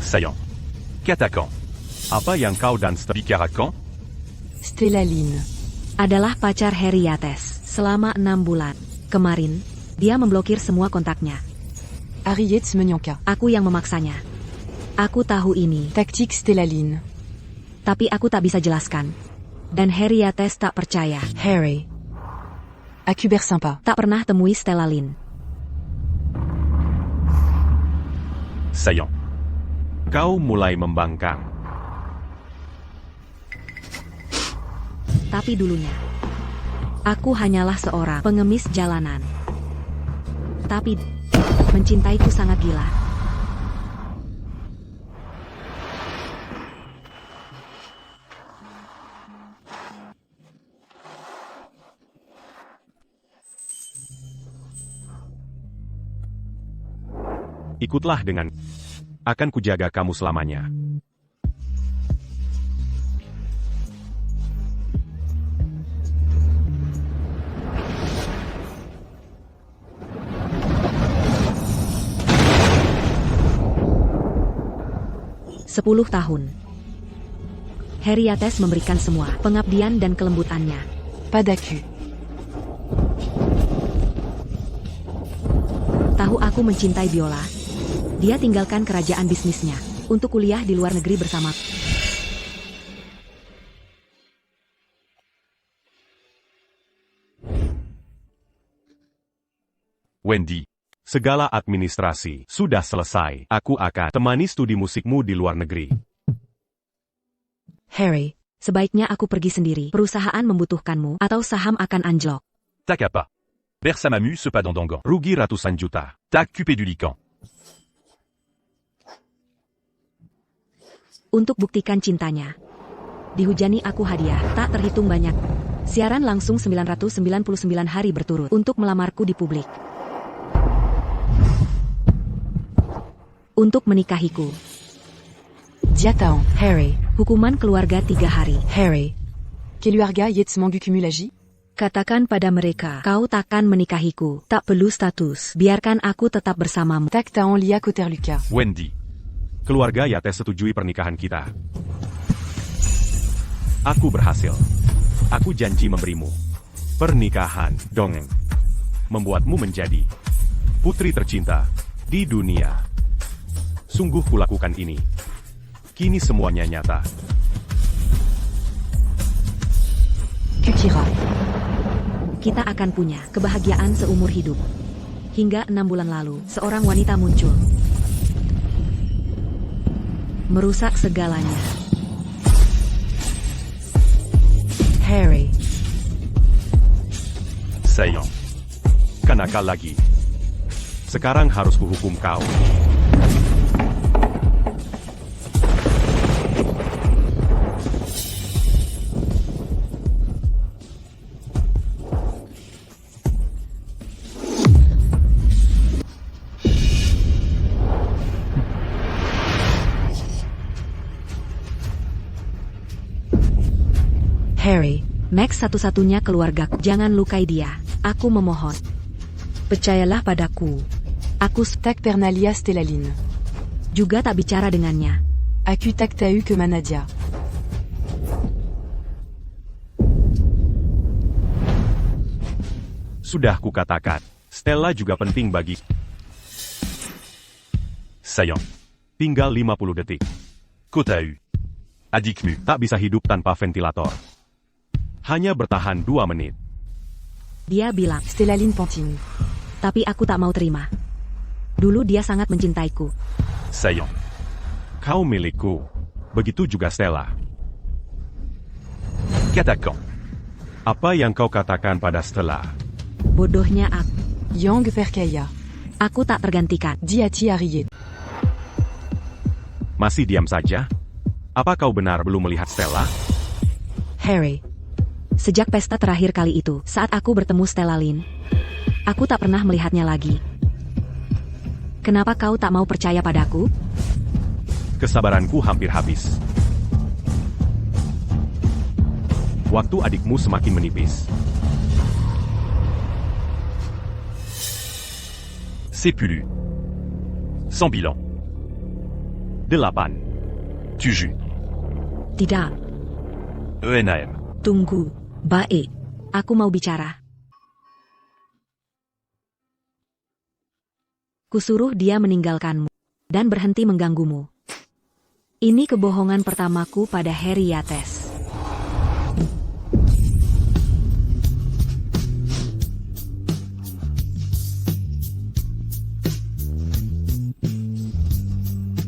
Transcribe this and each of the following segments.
Saillant. Katakan. Apa yang kau dan Stella bicarakan? Stella Lynn adalah pacar Harry Yates selama 6 bulan. Kemarin, dia memblokir semua kontaknya. Harry Yates menyangka. Aku yang memaksanya. Aku tahu ini. Taktik Stella Lynn. Tapi aku tak bisa jelaskan. Dan Harry Yates tak percaya. Harry. Aku bersama. Tak pernah temui Stella Lynn. Saillant. Kau mulai membangkang. Tapi dulunya, aku hanyalah seorang pengemis jalanan. Tapi, mencintaiku sangat gila. Ikutlah dengan. Akan kujaga kamu selamanya. Sepuluh tahun. Harry Yates memberikan semua pengabdian dan kelembutannya. Padaku. Tahu aku mencintai biola. Dia tinggalkan kerajaan bisnisnya untuk kuliah di luar negeri bersama. Wendy. Segala administrasi sudah selesai. Aku akan temani studi musikmu di luar negeri. Harry, sebaiknya aku pergi sendiri. Perusahaan membutuhkanmu atau saham akan anjlok. Tak apa. Bersamamu sepadang dongan. Rugi ratusan juta. Tak kupedulikan. Untuk buktikan cintanya. Dihujani aku hadiah, tak terhitung banyak. Siaran langsung 999 hari berturut untuk melamarku di publik. Untuk menikahiku. Diatang. Harry. Hukuman keluarga 3 hari. Harry. Keluarga Yates mangu kumulaji? Katakan pada mereka, kau takkan menikahiku. Tak perlu status. Biarkan aku tetap bersamamu. Tak taon lia koterluka. Wendy. Keluarga Yates setujui pernikahan kita. Aku berhasil. Aku janji memberimu pernikahan dongeng. Membuatmu menjadi putri tercinta di dunia. Sungguh kulakukan ini. Kini semuanya nyata. Kukira. Kita akan punya kebahagiaan seumur hidup. Hingga 6 bulan lalu, seorang wanita muncul. Merusak segalanya. Harry. Saillant. Kenakal lagi. Sekarang harus kuhukum kau. Harry. Max satu-satunya keluargaku. Jangan lukai dia. Aku memohon. Percayalah padaku. Aku Tak pernalia Stella Lynn. juga tak bicara dengannya. Aku tak tahu ke mana dia. Sudah kukatakan, Stella juga penting bagi. Saillant. Tinggal 50 detik. Ku tahu. Adikmu tak bisa hidup tanpa ventilator. Hanya bertahan 2 menit. Dia bilang, Stella Lynn Ponting. tapi aku tak mau terima. Dulu dia sangat mencintaiku. Saillant. Kau milikku. Begitu juga Stella. Katakan. Apa yang kau katakan pada Stella? Bodohnya aku. Yang percaya. Aku tak tergantikan. Diati Harry Yates. Masih diam saja? Apa kau benar belum melihat Stella? Harry. Sejak pesta terakhir kali itu, saat aku bertemu Stella Lynn, aku tak pernah melihatnya lagi. Kenapa kau tak mau percaya padaku? Kesabaranku hampir habis. Waktu adikmu semakin menipis. C'est plus. Sans bilan. 8. Tujuh. Tidak, ENAM. tunggu. Baik, aku mau bicara. Kusuruh dia meninggalkanmu dan berhenti mengganggumu. Ini kebohongan pertamaku pada Harry Yates.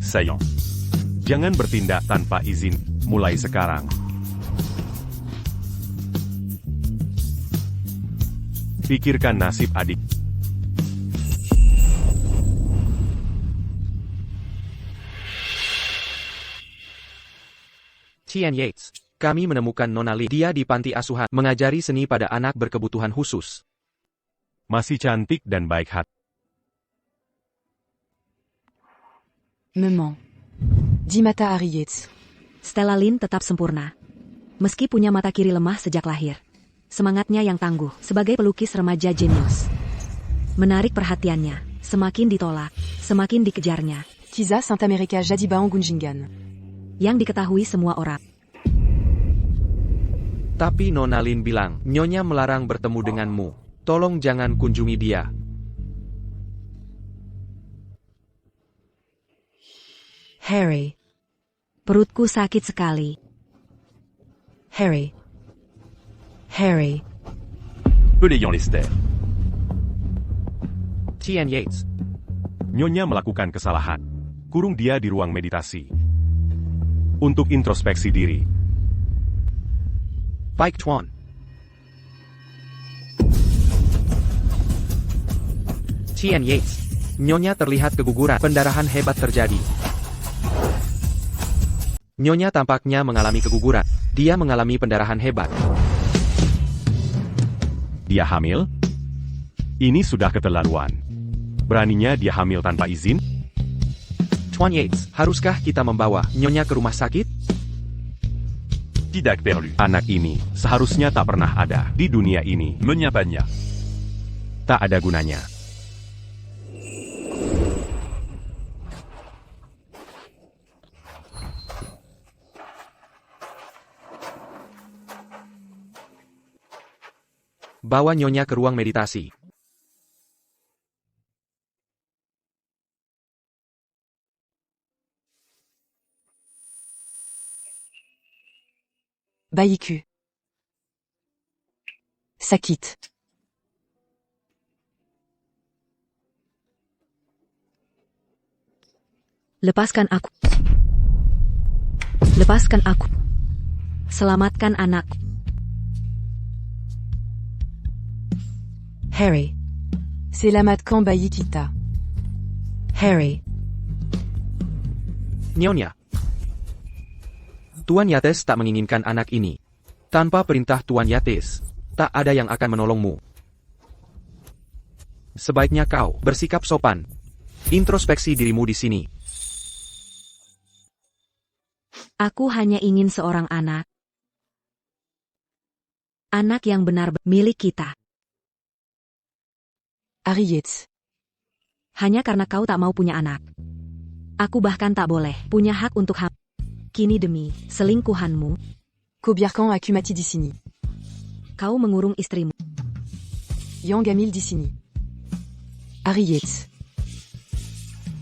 Sayang. Jangan bertindak tanpa izin, mulai sekarang. Pikirkan nasib adik. Tian Yates. Kami menemukan Nona Lee. Dia di panti asuhan, mengajari seni pada anak berkebutuhan khusus. Masih cantik dan baik hati. Me ment. Dit Mata Harry Yates. Stella Lynn tetap sempurna. Meski punya mata kiri lemah sejak lahir. Semangatnya yang tangguh sebagai pelukis remaja jenius. Menarik perhatiannya, semakin ditolak, semakin dikejarnya. Tisa Saint-America Jadibaon Gunjingan. Yang diketahui semua orang. Tapi Nona Lin bilang, Nyonya melarang bertemu denganmu. Tolong jangan kunjungi dia. Harry. Perutku sakit sekali. Harry. Harry. Balayons Lester. Tian Yates. Nyonya melakukan kesalahan. Kurung dia di ruang meditasi. Untuk introspeksi diri. Baik Tuan. Tian Yates. Nyonya terlihat keguguran. Pendarahan hebat terjadi. Nyonya tampaknya mengalami keguguran. Dia mengalami pendarahan hebat. Dia hamil? Ini sudah keterlaluan. Beraninya dia hamil tanpa izin? Tuan Yates, haruskah kita membawa Nyonya ke rumah sakit? Tidak perlu. Anak ini seharusnya tak pernah ada di dunia ini. Menyapanya. Tak ada gunanya. Bawa Nyonya ke ruang meditasi. Baïku. Sakit. Lepaskan aku. Lepaskan aku. Selamatkan anakku. Harry. Selamatkan bayi kita. Harry. Nyonya. Tuan Yates tak menginginkan anak ini. Tanpa perintah Tuan Yates, tak ada yang akan menolongmu. Sebaiknya kau bersikap sopan. Introspeksi dirimu di sini. Aku hanya ingin seorang anak. Anak yang benar milik kita. Harry Yates. Hanya karena kau tak mau punya anak. Aku bahkan tak boleh punya hak untuk hamil. Kini demi selingkuhanmu, Kobiarkan Akumati di sini. kau mengurung istrimu. Yang Gamil di sini. Harry Yates.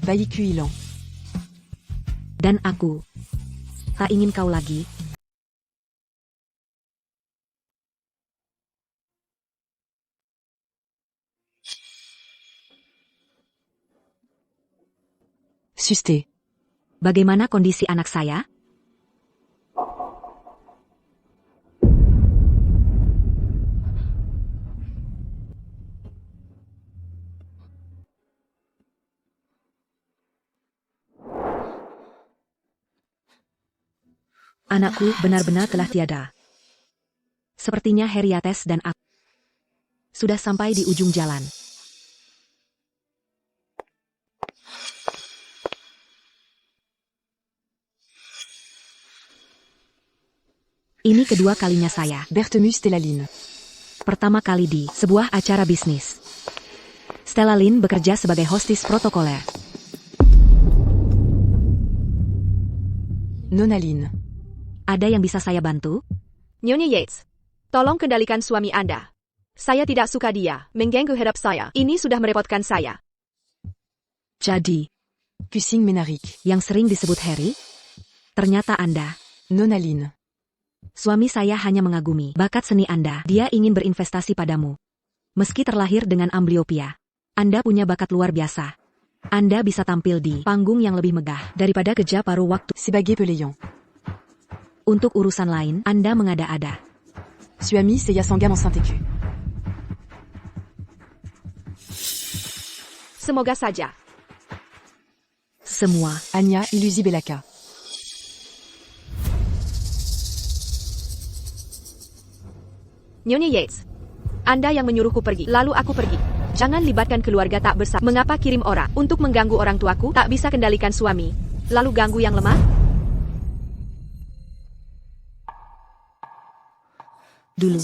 Baïku hilang. Dan aku tak ingin kau lagi. Susté. Bagaimana kondisi anak saya? Anakku benar-benar telah tiada. Sepertinya Harry Yates dan aku sudah sampai di ujung jalan. Ini kedua kalinya saya. Bertemus Stella Lynn. Pertama kali di sebuah acara bisnis. Stella Lynn bekerja sebagai hostis protokoler. Nona Lin. Ada yang bisa saya bantu? Nyonya Yates, tolong kendalikan suami Anda. Saya tidak suka dia mengganggu hidup saya. Ini sudah merepotkan saya. Jadi, Cussing Ménaric. yang sering disebut Harry? Ternyata Anda. Nona Lin. Suami saya hanya mengagumi bakat seni Anda. Dia ingin berinvestasi padamu. Meski terlahir dengan amblyopia, Anda punya bakat luar biasa. Anda bisa tampil di panggung yang lebih megah daripada kerja paruh waktu. Sebagai pelayan. Untuk urusan lain, Anda mengada-ada. Suami Seiya Sangam en Saint-Écu. Semoga saja. Semua. Anya Ilusi Belaka. Nyonya Yates, Anda yang menyuruhku pergi, lalu aku pergi. Jangan libatkan keluarga tak besar. Mengapa kirim orang untuk mengganggu orang tuaku? Tak bisa kendalikan suami, lalu ganggu yang lemah? Dulu.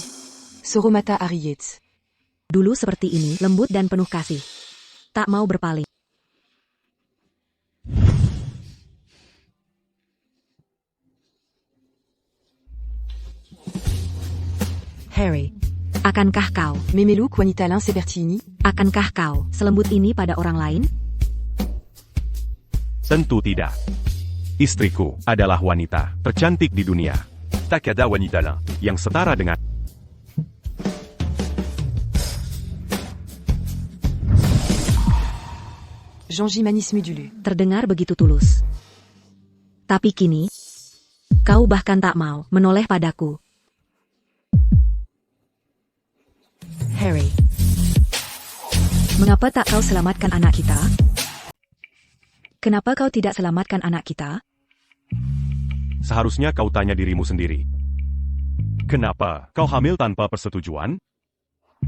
Soromata Harry Yates. Dulu seperti ini, lembut dan penuh kasih. Tak mau berpaling. Harry. Akankah kau? Memelu Quanitalin Sepertini. Akankah kau selembut ini pada orang lain? Tentu tidak. Istriku adalah wanita tercantik di dunia. Takada wanita lain yang setara dengan Jean-J Manis Mudulu. Terdengar begitu tulus. Tapi kini, kau bahkan tak mau menoleh padaku. Harry. Mengapa tak kau selamatkan anak kita? Kenapa kau tidak selamatkan anak kita? seharusnya kau tanya dirimu sendiri. Kenapa kau hamil tanpa persetujuan?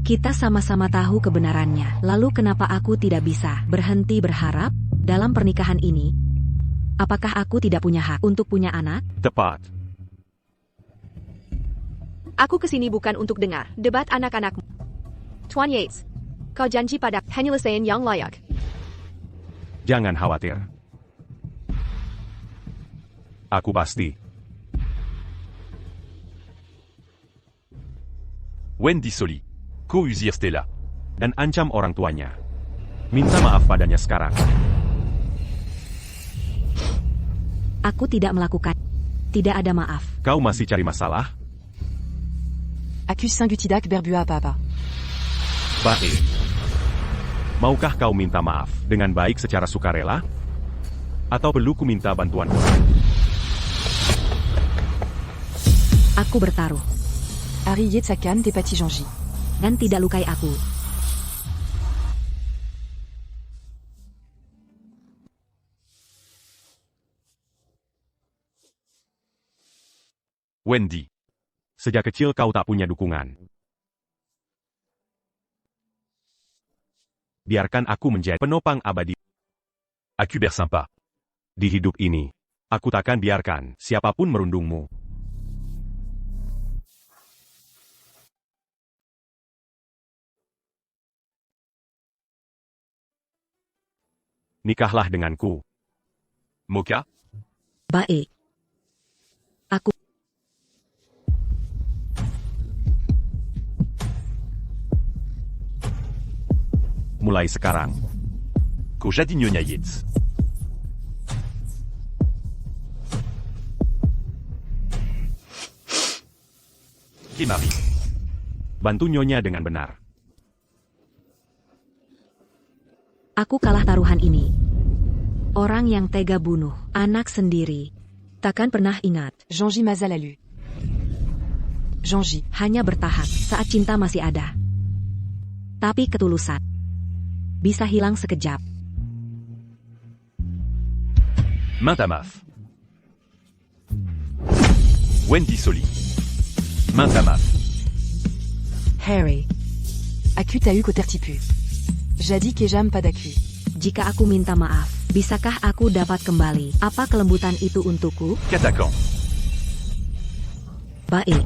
Kita sama-sama tahu kebenarannya. Lalu kenapa aku tidak bisa berhenti berharap dalam pernikahan ini? Apakah aku tidak punya hak untuk punya anak? Tepat. Aku kesini bukan untuk dengar debat anak-anakmu. Tuan Yates, kau janji pada penyelesaian yang layak. Jangan khawatir. Aku pasti. Wendy Soli, co-usir Stella, dan ancam orang tuanya. Minta maaf padanya sekarang. Aku tidak melakukan. Tidak ada maaf. Kau masih cari masalah? Accuse Saint-Gutidac Berbua Papa. Baik. Maukah kau minta maaf dengan baik secara sukarela? Atau perlu ku minta bantuan orang? Aku bertaruh. Harry Yetsakan Tepati Jean-J. Dan tidak lukai aku. Wendy. Sejak kecil kau tak punya dukungan. Biarkan aku menjadi penopang abadi. Aku bersampa. Di hidup ini, aku takkan biarkan siapapun merundungmu. Nikahlah denganku. Moka? Baik. Aku. Mulai sekarang. Kau jadi Nyonya Yates. Kimari. Bantu Nyonya dengan benar. Aku kalah taruhan ini. Orang yang tega bunuh anak sendiri. Takkan pernah ingat. Jean-J Mazalalu. Jean-J. Hanya bertahan saat cinta masih ada. Tapi ketulusan bisa hilang sekejap. Minta maaf. Wendy Soli. Minta maaf. Harry. Aku t'as eu qu'au-tertipu. Jadi que j'aime pas d'acu. Jika aku minta maaf, bisakah aku dapat kembali apa kelembutan itu untukku? Katakan. Baik.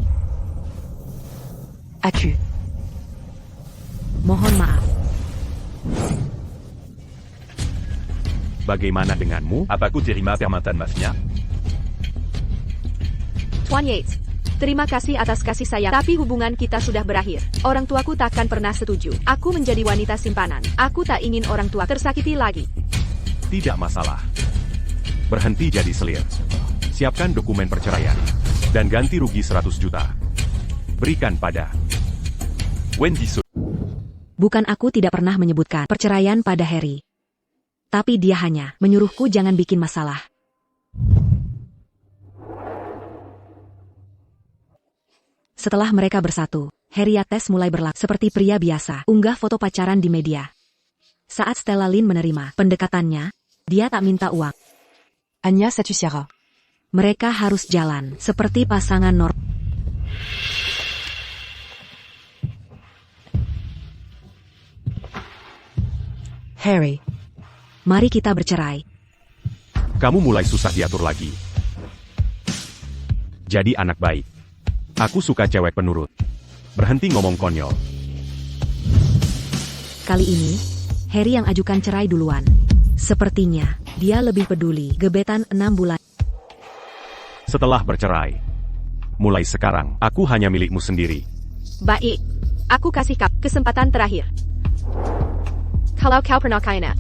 Aku. Mohon maaf. Bagaimana denganmu? Apa ku terima permintaan maafnya? Wan Yates, terima kasih atas kasih sayang, tapi hubungan kita sudah berakhir. Orang tuaku takkan pernah setuju. Aku menjadi wanita simpanan. Aku tak ingin orang tua tersakiti lagi. Tidak masalah. Berhenti jadi selir. Siapkan dokumen perceraian. Dan ganti rugi 100 juta. Berikan pada Wendy Su. Bukan aku tidak pernah menyebutkan perceraian pada Harry. Tapi dia hanya menyuruhku jangan bikin masalah. Setelah mereka bersatu, Harry Yates mulai berlaku seperti pria biasa, unggah foto pacaran di media. Saat Stella Lynn menerima pendekatannya, dia tak minta uang. Anya Satusiara. Mereka harus jalan seperti pasangan Harry. Mari kita bercerai. Kamu mulai susah diatur lagi. Jadi anak baik. Aku suka cewek penurut. Berhenti ngomong konyol. Kali ini, Harry yang ajukan cerai duluan. Sepertinya, dia lebih peduli gebetan 6 bulan. Setelah bercerai. Mulai sekarang, aku hanya milikmu sendiri. Baik. Aku kasih kau kesempatan terakhir. Kalau kau pernah kainat,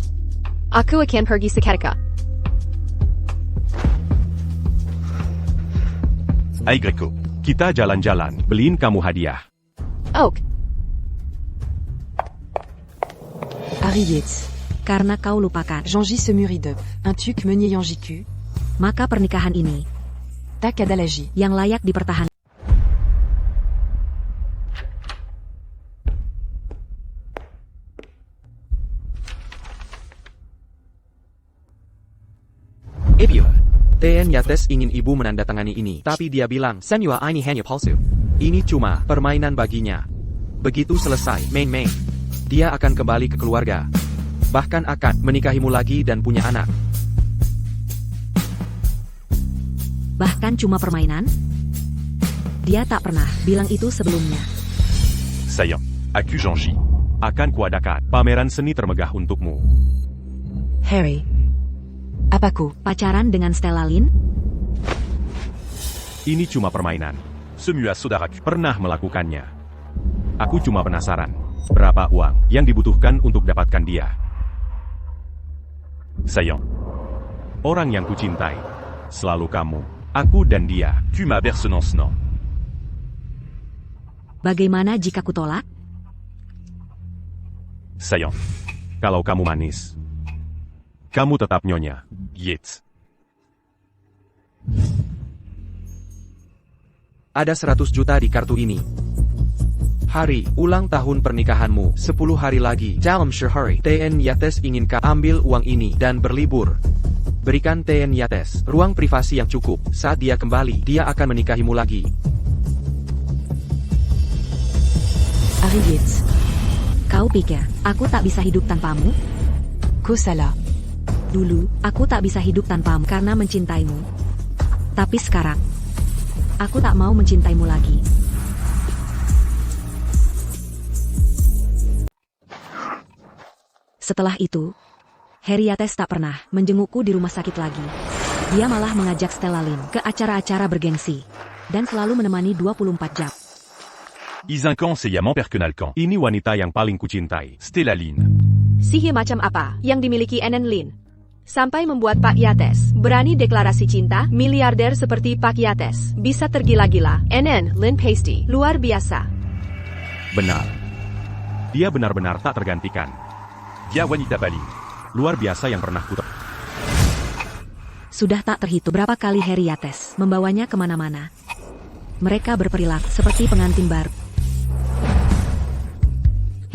aku akan pergi seketika. Hai Greco, kita jalan-jalan, beliin kamu hadiah. Oak. Harry Yates. Karena kau lupakan, Jean-Gy Semuridep. Un tuc meunier Yanjiku. maka pernikahan ini Tak Adalaji. yang layak dipertahankan. Ibu, TN Yates ingin ibu menandatangani ini, tapi dia bilang, Senua ini hanya palsu. Ini cuma permainan baginya. Begitu selesai main-main, dia akan kembali ke keluarga. Bahkan akan menikahimu lagi dan punya anak. Bahkan cuma permainan? Dia tak pernah bilang itu sebelumnya. Sayang, aku Jean-Gy. Akan kuadakan pameran seni termegah untukmu. Harry. Apaku. Pacaran dengan Stella Lynn? Ini cuma permainan. Semua saudaraku pernah melakukannya. Aku cuma penasaran, berapa uang yang dibutuhkan untuk dapatkan dia. Sayang, orang yang kucintai, selalu kamu, aku dan dia. Tu m'as non. Bagaimana jika kutolak? Sayang, kalau kamu manis, kamu tetap nyonya Yates. Ada 100 juta di kartu ini. Hari ulang tahun pernikahanmu 10 hari lagi. Dalam sehari, TN Yates ingin kau ambil uang ini dan berlibur. Berikan TN Yates ruang privasi yang cukup. Saat dia kembali, dia akan menikahimu lagi. Harry Yates. Kau pikir aku tak bisa hidup tanpamu? Ko Salah. Dulu, aku tak bisa hidup tanpamu karena mencintaimu. Tapi sekarang, aku tak mau mencintaimu lagi. Setelah itu, Harry Yates tak pernah menjengukku di rumah sakit lagi. Dia malah mengajak Stella Lynn ke acara-acara bergengsi. Dan selalu menemani 24 jam. Izinkan seyamant perkenalkan. Ini wanita yang paling kucintai, Stella Lynn. Sihir macam apa yang dimiliki Enen Lin? Sampai membuat Pak Yates berani deklarasi cinta, miliarder seperti Pak Yates bisa tergila-gila. Enen Lin Pasty, luar biasa. Benar. Dia benar-benar tak tergantikan. Dia wanita paling luar biasa yang pernah kutemui. Sudah tak terhitung berapa kali Harry Yates membawanya kemana-mana. Mereka berperilaku seperti pengantin baru.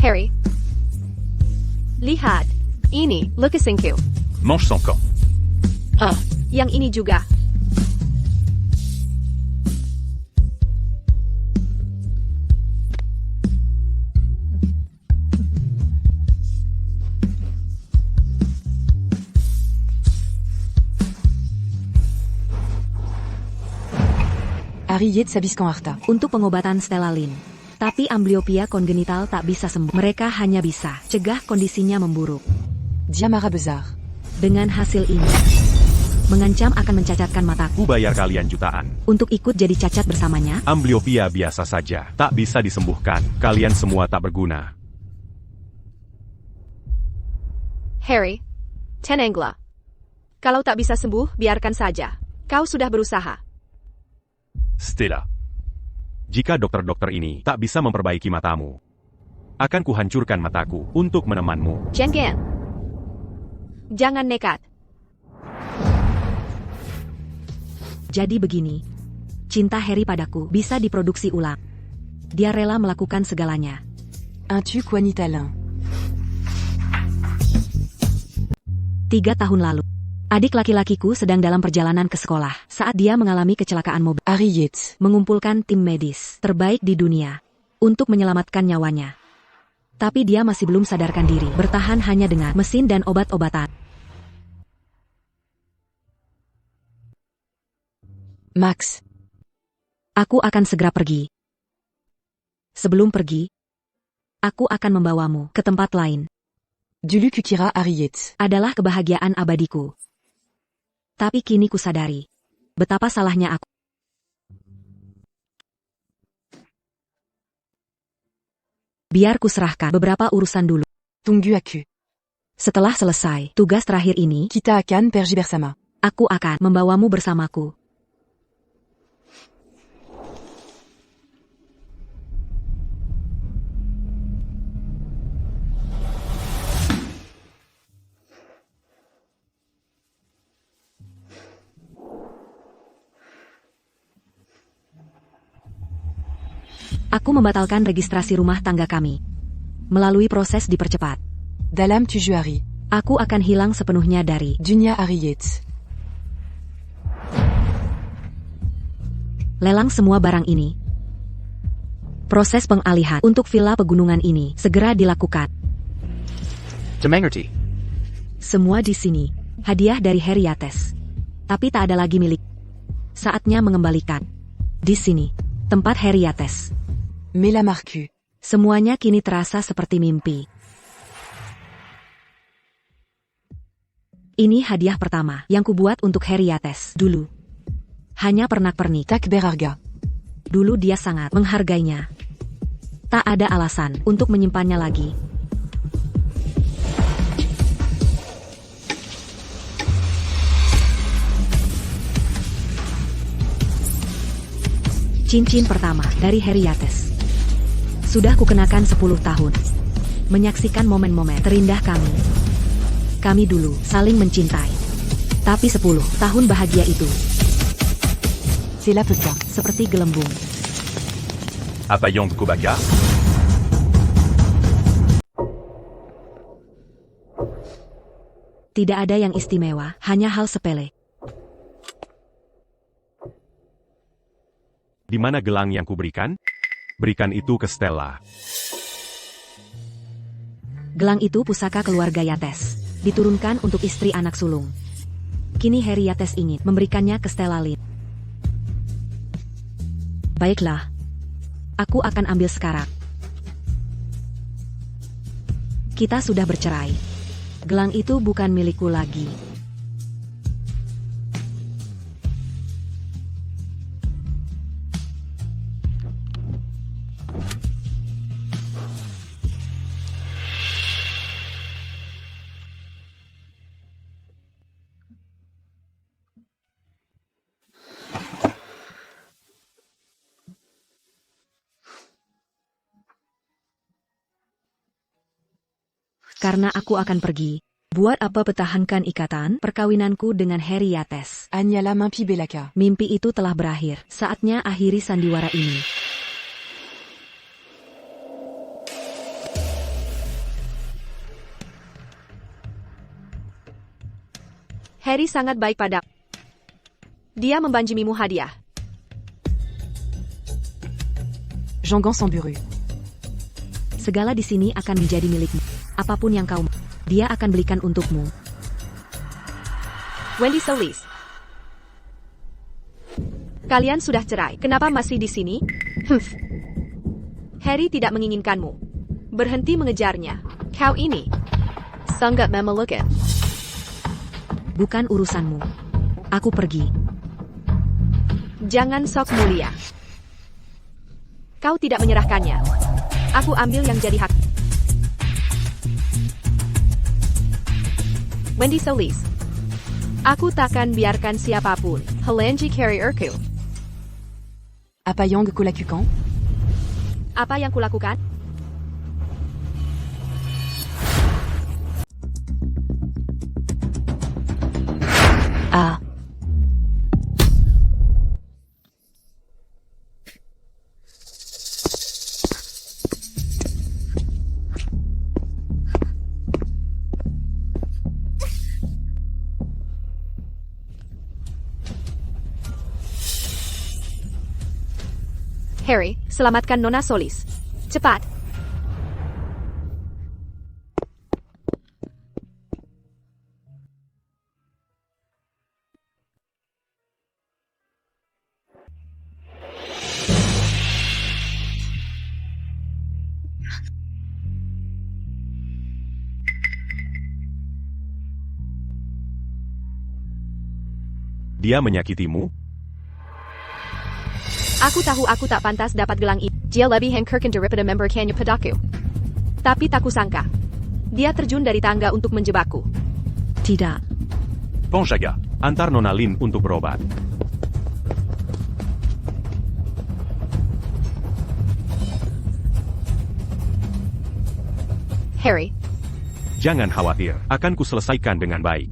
Harry, lihat. Ini, lukisinku. Mange sans camp. Yang ini juga. Harry Yates Sabiskan Arta. Untuk pengobatan Stella Lynn. Tapi amblyopia kongenital tak bisa sembuh. Mereka hanya bisa cegah kondisinya memburuk. Diamara Bezar. Dengan hasil ini, Mengancam akan mencacatkan mataku. Ku bayar kalian jutaan. Untuk ikut jadi cacat bersamanya? Amblyopia biasa saja, tak bisa disembuhkan. Kalian semua tak berguna. Harry, Tenengla. Kalau tak bisa sembuh, biarkan saja. Kau sudah berusaha. Tidak. Jika dokter-dokter ini tak bisa memperbaiki matamu, akan kuhancurkan mataku untuk menemanmu. Jengen. Jangan nekat. Jadi begini. Cinta Harry padaku bisa diproduksi ulang. Dia rela melakukan segalanya. Un tu quanitalin. 3 tahun lalu. Adik laki-lakiku sedang dalam perjalanan ke sekolah saat dia mengalami kecelakaan mobil. Harry Yates. Mengumpulkan tim medis terbaik di dunia untuk menyelamatkan nyawanya. Tapi dia masih belum sadarkan diri, bertahan hanya dengan mesin dan obat-obatan. Max. Aku akan segera pergi. Sebelum pergi, aku akan membawamu ke tempat lain. Dulu kukira Harry Yates. Adalah kebahagiaan abadiku. Tapi kini kusadari betapa salahnya aku. Biar kuserahkan beberapa urusan dulu. Tunggu aku. Setelah selesai tugas terakhir ini, Kita akan pergi bersama. aku akan membawamu bersamaku. Aku membatalkan registrasi rumah tangga kami. Melalui proses dipercepat. Dalam 7 hari. Aku akan hilang sepenuhnya dari Dunia Harry Yates. lelang semua barang ini. Proses pengalihan untuk villa pegunungan ini segera dilakukan. Demengerti. Semua di sini. Hadiah dari Harry Yates. Tapi tak ada lagi milik. Saatnya mengembalikan. Di sini. Tempat Harry Yates. Mela Marcu. Semuanya kini terasa seperti mimpi. Ini hadiah pertama yang kubuat untuk Harry Yates dulu. Hanya pernak-pernik. Tak berharga. Dulu dia sangat menghargainya. Tak ada alasan untuk menyimpannya lagi. Cincin pertama dari Harry Yates. Sudah kukenakan 10 tahun. Menyaksikan momen-momen terindah kami. Kami dulu saling mencintai. Tapi 10 tahun bahagia itu C'est la pepa. seperti gelembung. Apa yang ku baca? Tidak ada yang istimewa, hanya hal sepele. Di mana gelang yang kuberikan? Berikan itu ke Stella. Gelang itu pusaka keluarga Yates. Diturunkan untuk istri anak sulung. Kini Harry Yates ingin memberikannya ke Stella Lynn. Baiklah. Aku akan ambil sekarang. Kita sudah bercerai. Gelang itu bukan milikku lagi. Karena aku akan pergi. Buat apa pertahankan ikatan perkawinanku dengan Harry Yates? Agnala Mimpi Belaka. Mimpi itu telah berakhir. Saatnya akhiri sandiwara ini. Harry sangat baik padaku. Dia membanjimimu hadiah. Jean Gans Samburu. Segala di sini akan menjadi milikmu. Apapun yang kau mau, dia akan belikan untukmu. Wendy Solis. Kalian sudah cerai. Kenapa masih di sini? Harry tidak menginginkanmu. Berhenti mengejarnya. Kau ini sangat memalukan. Bukan urusanmu. Aku pergi. Jangan sok mulia. Kau tidak menyerahkannya. Aku ambil yang jadi hak. Wendy Solis. Aku takkan biarkan siapapun Helenji carrierku. Apa yang kulakukan? Apa yang kulakukan? Ah. Harry, selamatkan Nona Solis. Cepat. Dia menyakitimu? Aku tahu aku tak pantas dapat gelang ini. Dia lebih hengkerkan daripada member Kenya padaku. Tapi tak kusangka. Dia terjun dari tangga untuk menjebakku. Tidak. Penjaga, antar Nona Lin untuk berobat. Harry, Jangan khawatir, akan kuselesaikan dengan baik.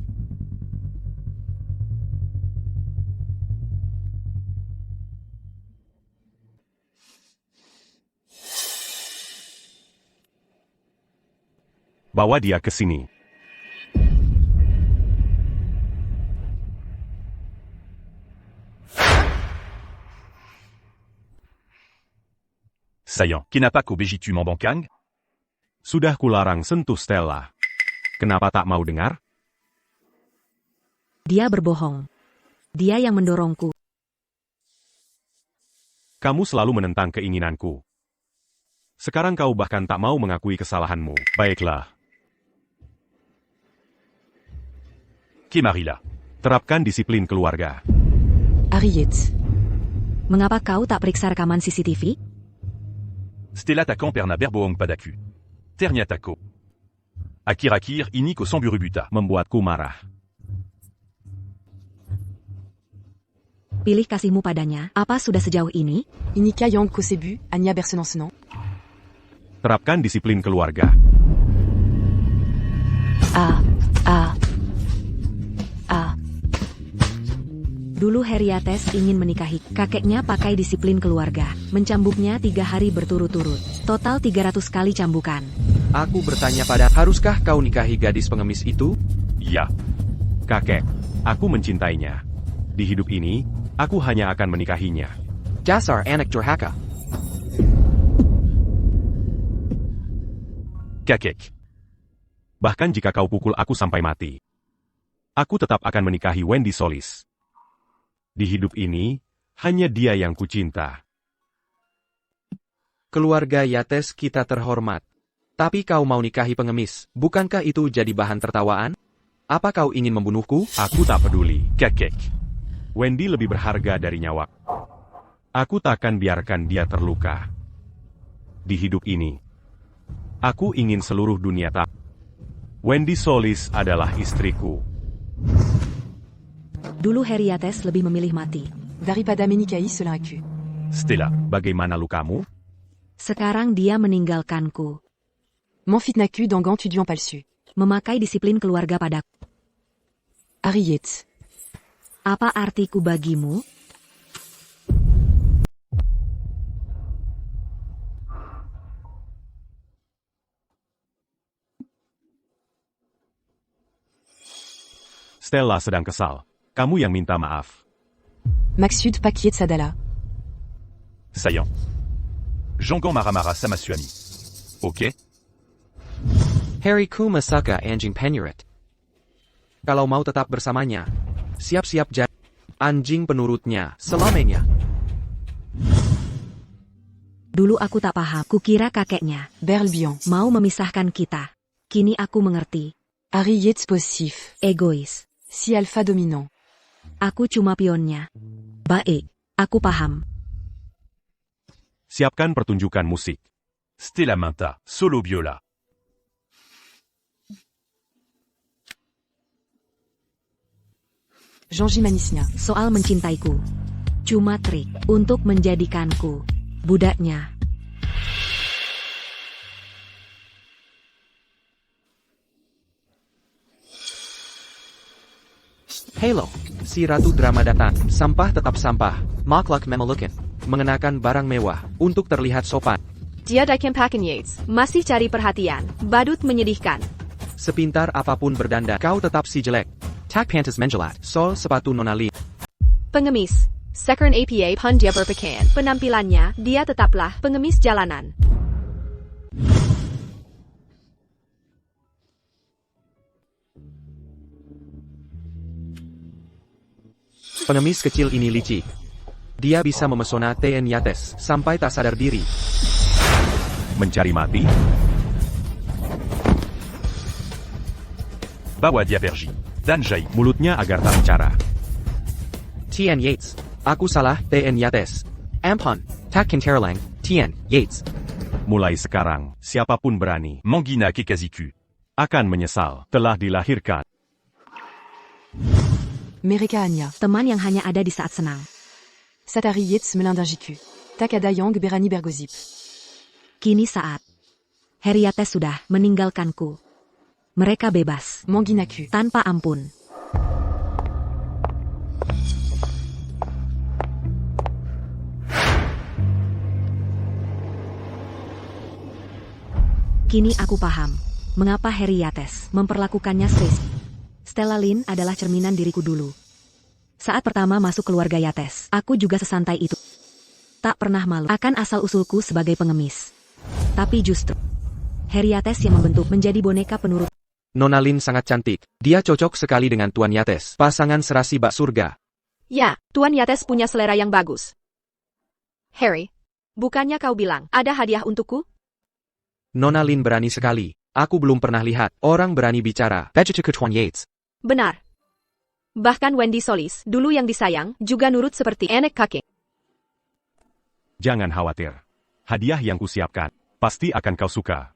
Bawa dia ke sini. Saillant, qui n'a pas qu'obégitu mon Bankang? Sudah kularang sentuh Stella. Kenapa tak mau dengar? Dia berbohong. Dia yang mendorongku. Kamu selalu menentang keinginanku. Sekarang kau bahkan tak mau mengakui kesalahanmu. Baiklah. Qui marie là? Terapkan disiplin keluarga. Harriet. Mengapa kau tak periksa rekaman CCTV? Stella Takan perna berbohong padaku. Ternyatako. Akirakir iniko somburubuta. Membuatku marah. Pilih kasihmu padanya. Apa sudah sejauh ini? Inika yang kosebu, Anya Bersenansenang. Terapkan disiplin keluarga. Ah. Dulu Henriates ingin menikahi kakeknya pakai disiplin keluarga. Mencambuknya 3 hari berturut-turut. Total 300 kali cambukan. Aku bertanya pada, haruskah kau nikahi gadis pengemis itu? Ya. Kakek, aku mencintainya. Di hidup ini, aku hanya akan menikahinya. Dasar anak durhaka. Kakek. Bahkan jika kau pukul aku sampai mati, aku tetap akan menikahi Wendy Solis. Di hidup ini, hanya dia yang kucinta. Keluarga Yates kita terhormat. Tapi kau mau nikahi pengemis, bukankah itu jadi bahan tertawaan? Apa kau ingin membunuhku? Aku tak peduli, kakek. Wendy lebih berharga dari nyawa. Aku takkan biarkan dia terluka. Di hidup ini, aku ingin seluruh dunia tahu. Wendy Solis adalah istriku. Dulu Henriates lebih memilih mati. Daripada menikahi seorang aku. Stella, bagaimana lukamu? Sekarang dia meninggalkanku. M'enfitnaku dangan tu duan palsu. Memakai disiplin keluarga padaku. Harriet. Apa artiku bagimu? Stella sedang kesal. Kamu yang minta maaf. Maksud Pakiet Sadala. Saillant. Jongon Maramara Samasuami. Ok? Harry Kumasaka anjing penyurit. Kalau mau tetap bersamanya, siap-siap jadi anjing penurutnya selamanya. Dulu aku tak paham. Kukira kakeknya Berlbian. mau memisahkan kita. Kini aku mengerti. Harriet positif. Egois. Si alpha dominant. Aku cuma pionnya. Baik, aku paham. Siapkan pertunjukan musik. Stella Minta, solo viola. Jean-J Manisnia. Soal mencintaiku. Cuma trik untuk menjadikanku budaknya. Halo, si ratu drama datang. Sampah tetap sampah. Makhluk memelukin. Mengenakan barang mewah untuk terlihat sopan. Dia Dikempakan Yates, masih cari perhatian. Badut menyedihkan. Sepintar apapun berdandan, kau tetap si jelek. Tak pantas menjelat. Sol sepatu Nona Lin. Pengemis. Sekern APA pun dia berpakaian. Penampilannya, dia tetaplah pengemis jalanan. Pengemis kecil ini licik. Dia bisa memesona TN Yates sampai tak sadar diri. Mencari mati? Bawa dia pergi. Dan Jai. Mulutnya agar tak bicara. TN Yates. Aku salah, TN Yates. Ampun. Tak Kinterlang, TN Yates. Mulai sekarang, siapapun berani, Mangina Kekaziku. akan menyesal telah dilahirkan. Mereka Anya. Teman yang hanya ada di saat senang. Satari Yates Melindin Jiku. Takada Yang Berani Bergozip. Kini saat Heriates sudah meninggalkanku. Mereka bebas, Manginaku. tanpa ampun. Kini aku paham mengapa Heriates memperlakukannya spesial. Stella Lin adalah cerminan diriku dulu. Saat pertama masuk keluarga Yates, aku juga sesantai itu. Tak pernah malu akan asal-usulku sebagai pengemis. Tapi justru Heriates yang membentuk menjadi boneka penurut. Nona Lin sangat cantik. Dia cocok sekali dengan Tuan Yates, pasangan serasi bak surga. Ya, Tuan Yates punya selera yang bagus. Harry, bukannya kau bilang ada hadiah untukku? Nona Lin berani sekali. Aku belum pernah lihat orang berani bicara. Begitu ke Tuan Yates. Benar. Bahkan Wendy Solis, dulu yang disayang, juga nurut seperti anak kakek. Jangan khawatir. Hadiah yang kusiapkan, pasti akan kau suka.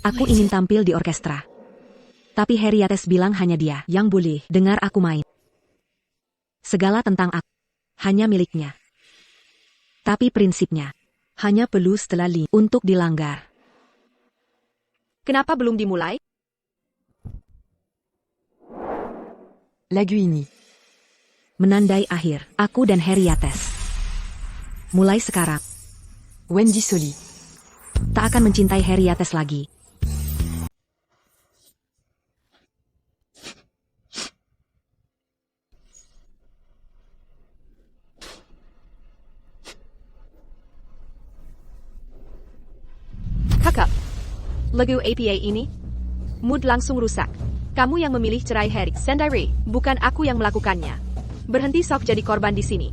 Aku ingin tampil di orkestra. Tapi Heriates bilang hanya dia yang boleh dengar aku main. Segala tentang aku hanya miliknya. Tapi prinsipnya hanya perlu Stella Lin untuk dilanggar. Kenapa belum dimulai? Lagu ini. Menandai akhir aku dan Heriates. Mulai sekarang, Wendy Soli. tak akan mencintai Heriates lagi. Kakak, lagu APA ini? Mood langsung rusak. Kamu yang memilih cerai Harry sendiri, bukan aku yang melakukannya. Berhenti sok jadi korban di sini.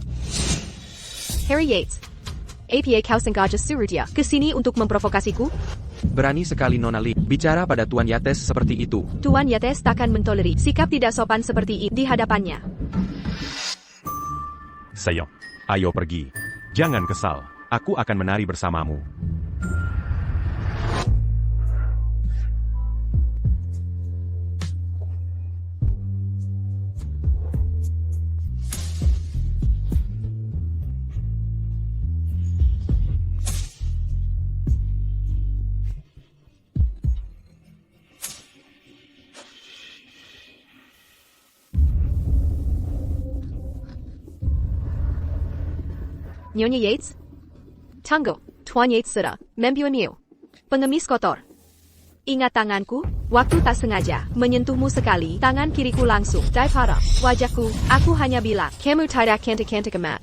Harry Yates, APA kau sengaja suruh dia ke sini untuk memprovokasiku? Berani sekali Nona Lin bicara pada Tuan Yates seperti itu. Tuan Yates takkan mentoleri sikap tidak sopan seperti ini di hadapannya. Sayang. Ayo pergi. Jangan kesal. Aku akan menari bersamamu. Nyonya Yates? Tunggu, Tuan Yates sudah membunuhmu. Pengemis kotor. Ingat tanganku? Waktu tak sengaja menyentuhmu sekali, tangan kiriku langsung daripada wajahku. Aku hanya bilang, kamu tidak cantik-cantik amat.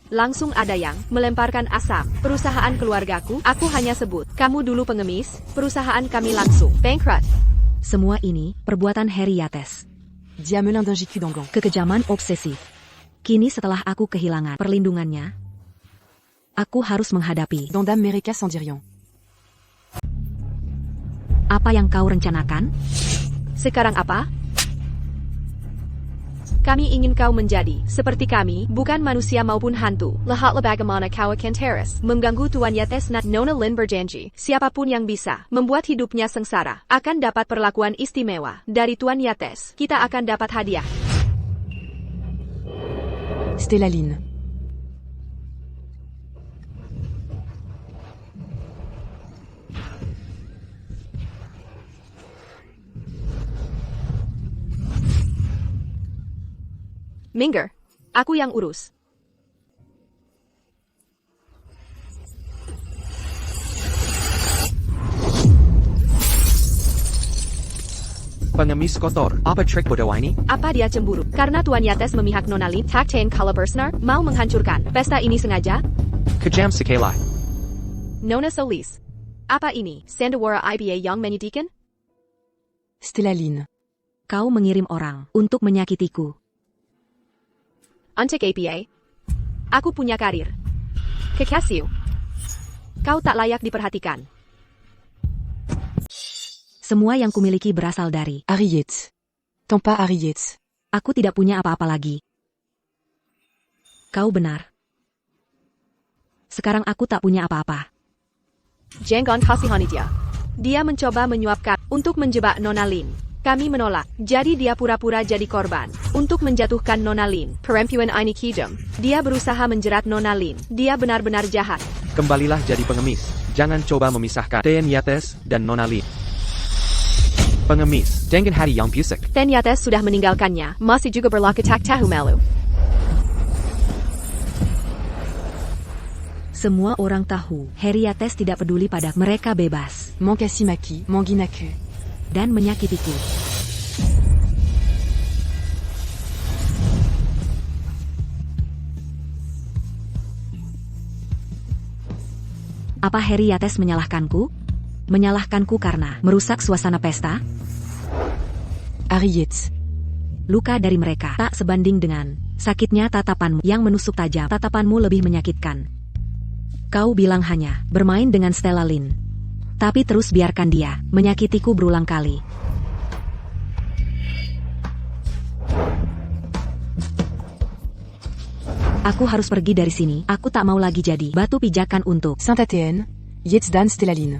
Langsung ada yang melemparkan asap. Perusahaan keluargaku, aku hanya sebut, kamu dulu pengemis, perusahaan kami langsung bankrupt. Semua ini perbuatan Harry Yates. Diamelin d'un JQ d'Angan. Kekejaman obsesif. Kini setelah aku kehilangan perlindungannya, aku harus menghadapi. Dans Dame Mereka sans dire rien. Apa yang kau rencanakan? Sekarang apa? Kami ingin kau menjadi seperti kami, bukan manusia maupun hantu. Lihatlah bagaimana kau akan teres mengganggu Tuan Yates. Nona Lin berjanji, siapapun yang bisa membuat hidupnya sengsara akan dapat perlakuan istimewa dari Tuan Yates. Kita akan dapat hadiah. Stellaline. Minger, aku yang urus. Pengemis kotor, apa trik bodoh ini? Apa dia cemburu? Karena Tuan Yates memihak Nona Lin, Taktain Kalabersnar, mau menghancurkan pesta ini sengaja? Kejam sekali. Nona Solis. Apa ini? Sandawara IBA yang menyedihkan? Stellaline. Kau mengirim orang untuk menyakitiku. Untuk APA. Aku punya karir. Kekasih. Kau tak layak diperhatikan. Semua yang kumiliki berasal dari. Harry Yates. Tampa Harry Yates. Aku tidak punya apa-apa lagi. Kau benar. Sekarang aku tak punya apa-apa. Jangan kasihani dia. Dia mencoba menyuapkan untuk menjebak Nona Lin. Kami menolak, jadi dia pura-pura jadi korban. Untuk menjatuhkan Nona Lin, perempuan ini kejam. Dia berusaha menjerat Nona Lin. Dia benar-benar jahat. Kembalilah jadi pengemis. Jangan coba memisahkan Tuan Yates dan Nona Lin. Pengemis, dengan hati yang busuk. Tuan Yates sudah meninggalkannya, masih juga berlaku tak tahu malu. Semua orang tahu, Harry Yates tidak peduli pada mereka bebas. Mankasimaki, Manguinaku. Dan menyakitiku. Apa Harry Yates menyalahkanku? Menyalahkanku karena merusak suasana pesta? Harry Yates. Luka dari mereka tak sebanding dengan sakitnya tatapanmu yang menusuk tajam. Tatapanmu lebih menyakitkan. Kau bilang hanya bermain dengan Stella Lin. Tapi terus biarkan dia menyakitiku berulang kali. Aku harus pergi dari sini. Aku tak mau lagi jadi batu pijakan untuk Saint-Athène. Yates dan Stellaline.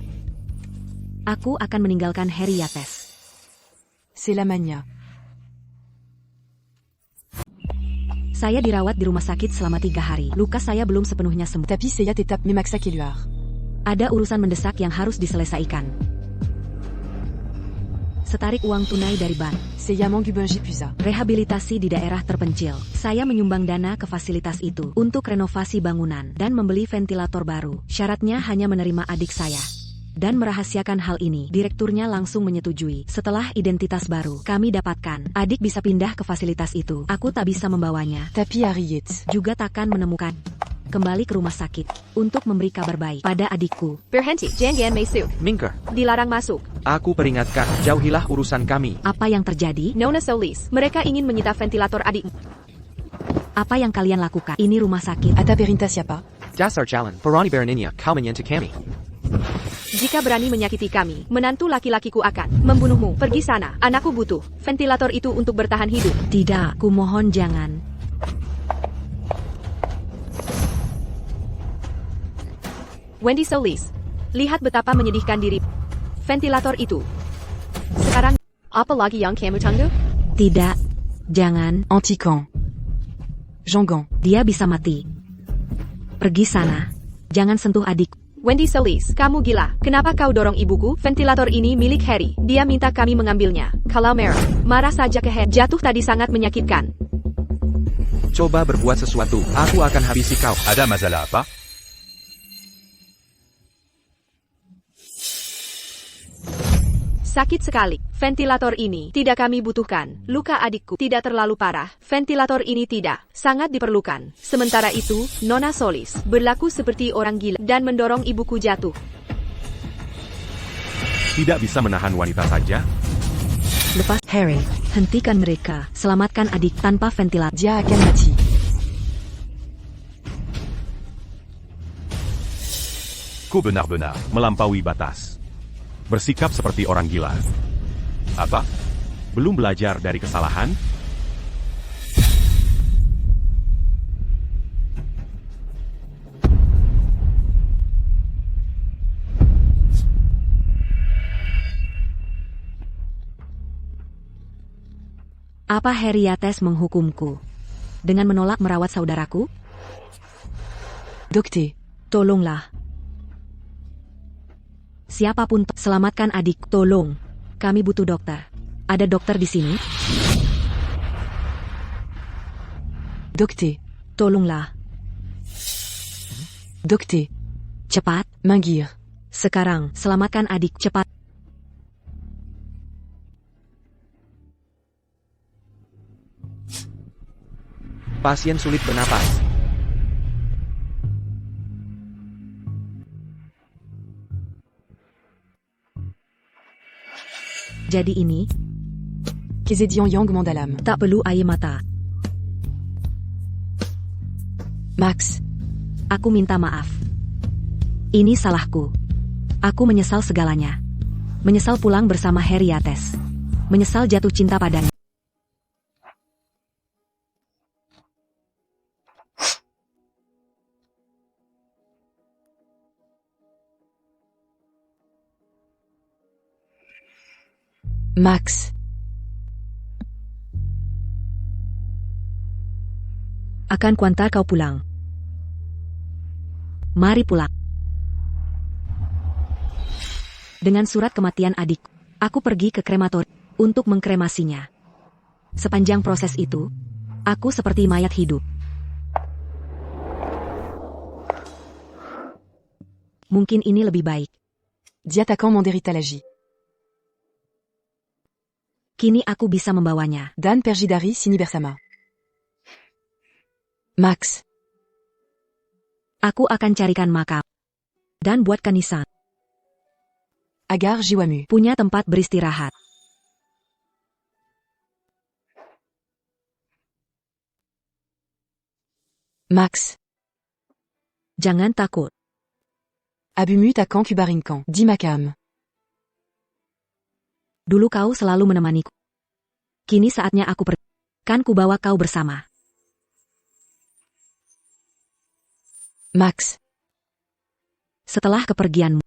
Aku akan meninggalkan Harry Yates. C'est la mania. Saya dirawat di rumah sakit selama 3 hari. Luka saya belum sepenuhnya sembuh. Tapi c'est étape Memaxac et Luar. Ada urusan mendesak yang harus diselesaikan. Setarik uang tunai dari bank. C'est Yaman Gubenji Puza. Rehabilitasi di daerah terpencil. Saya menyumbang dana ke fasilitas itu untuk renovasi bangunan dan membeli ventilator baru. Syaratnya hanya menerima adik saya. Dan merahasiakan hal ini, direkturnya langsung menyetujui. Setelah identitas baru kami dapatkan, adik bisa pindah ke fasilitas itu. Aku tak bisa membawanya. Tapi Harry Yates. Juga takkan menemukan. Kembali ke rumah sakit untuk memberi kabar baik pada adikku. Berhenti, jangan masuk. Minger, Dilarang masuk. aku peringatkan, jauhilah urusan kami. Apa yang terjadi? Nona Solis, mereka ingin menyita ventilator adik. Apa yang kalian lakukan? Ini rumah sakit. Ata Perinta siapa? Dasar jalan, Perani Beraninya, kau menyentuh kami. Jika berani menyakiti kami, menantu laki-lakiku akan membunuhmu. Pergi sana, anakku butuh ventilator itu untuk bertahan hidup. Tidak, kumohon jangan. Wendy Solis, lihat betapa menyedihkan diri ventilator itu. Sekarang, apa lagi yang kamu tunggu? Tidak, jangan. Antican. Jangan. Dia bisa mati. Pergi sana. Jangan sentuh adik. Wendy Solis, kamu gila. Kenapa kau dorong ibuku? Ventilator ini milik Harry. Dia minta kami mengambilnya. Kalau marah saja ke head. Jatuh tadi sangat menyakitkan. Coba berbuat sesuatu, aku akan habisi kau. Ada masalah apa? Sakit sekali. Ventilator ini tidak kami butuhkan. Luka adikku tidak terlalu parah. Ventilator ini tidak sangat diperlukan. Sementara itu, Nona Solis berlaku seperti orang gila dan mendorong ibuku jatuh. Tidak bisa menahan wanita saja? Lepas Harry, hentikan mereka. Selamatkan adik tanpa ventilator. Dia akan mati. Kau benar-benar Melampaui batas. Bersikap seperti orang gila. apa? Belum belajar dari kesalahan? Apa Harry Yates menghukumku dengan menolak merawat saudaraku? Docteur. Tolonglah. Siapapun, selamatkan adik. Tolong. Kami butuh dokter. Ada dokter di sini? Docteur. Tolonglah. Docteur. Cepat. Manggir. Sekarang, selamatkan adik. Cepat. Pasien sulit bernapas. Jadi ini, Kézédian Yang Mandalam. tak perlu air mata. Max. Aku minta maaf. Ini salahku. Aku menyesal segalanya. Menyesal pulang bersama Harry Yates. Menyesal jatuh cinta padanya. Max. Akan kuantar kau pulang. Mari pulang. Dengan surat kematian adik, aku pergi ke krematorium untuk mengkremasinya. Sepanjang proses itu, aku seperti mayat hidup. Mungkin ini lebih baik. Diattaquant Manderitalagie. Kini aku bisa membawanya. Dan Pergidari Sini Bersama. Max. Aku akan carikan makam. Dan buatkan nisan. Agar Jiwamu. Punya tempat beristirahat. Max. Jangan takut. Abumu Takan Kubarinkan. Di Makam. Dulu kau selalu menemaniku. Kini saatnya aku pergi. Kan ku bawa kau bersama. Max. Setelah kepergianmu,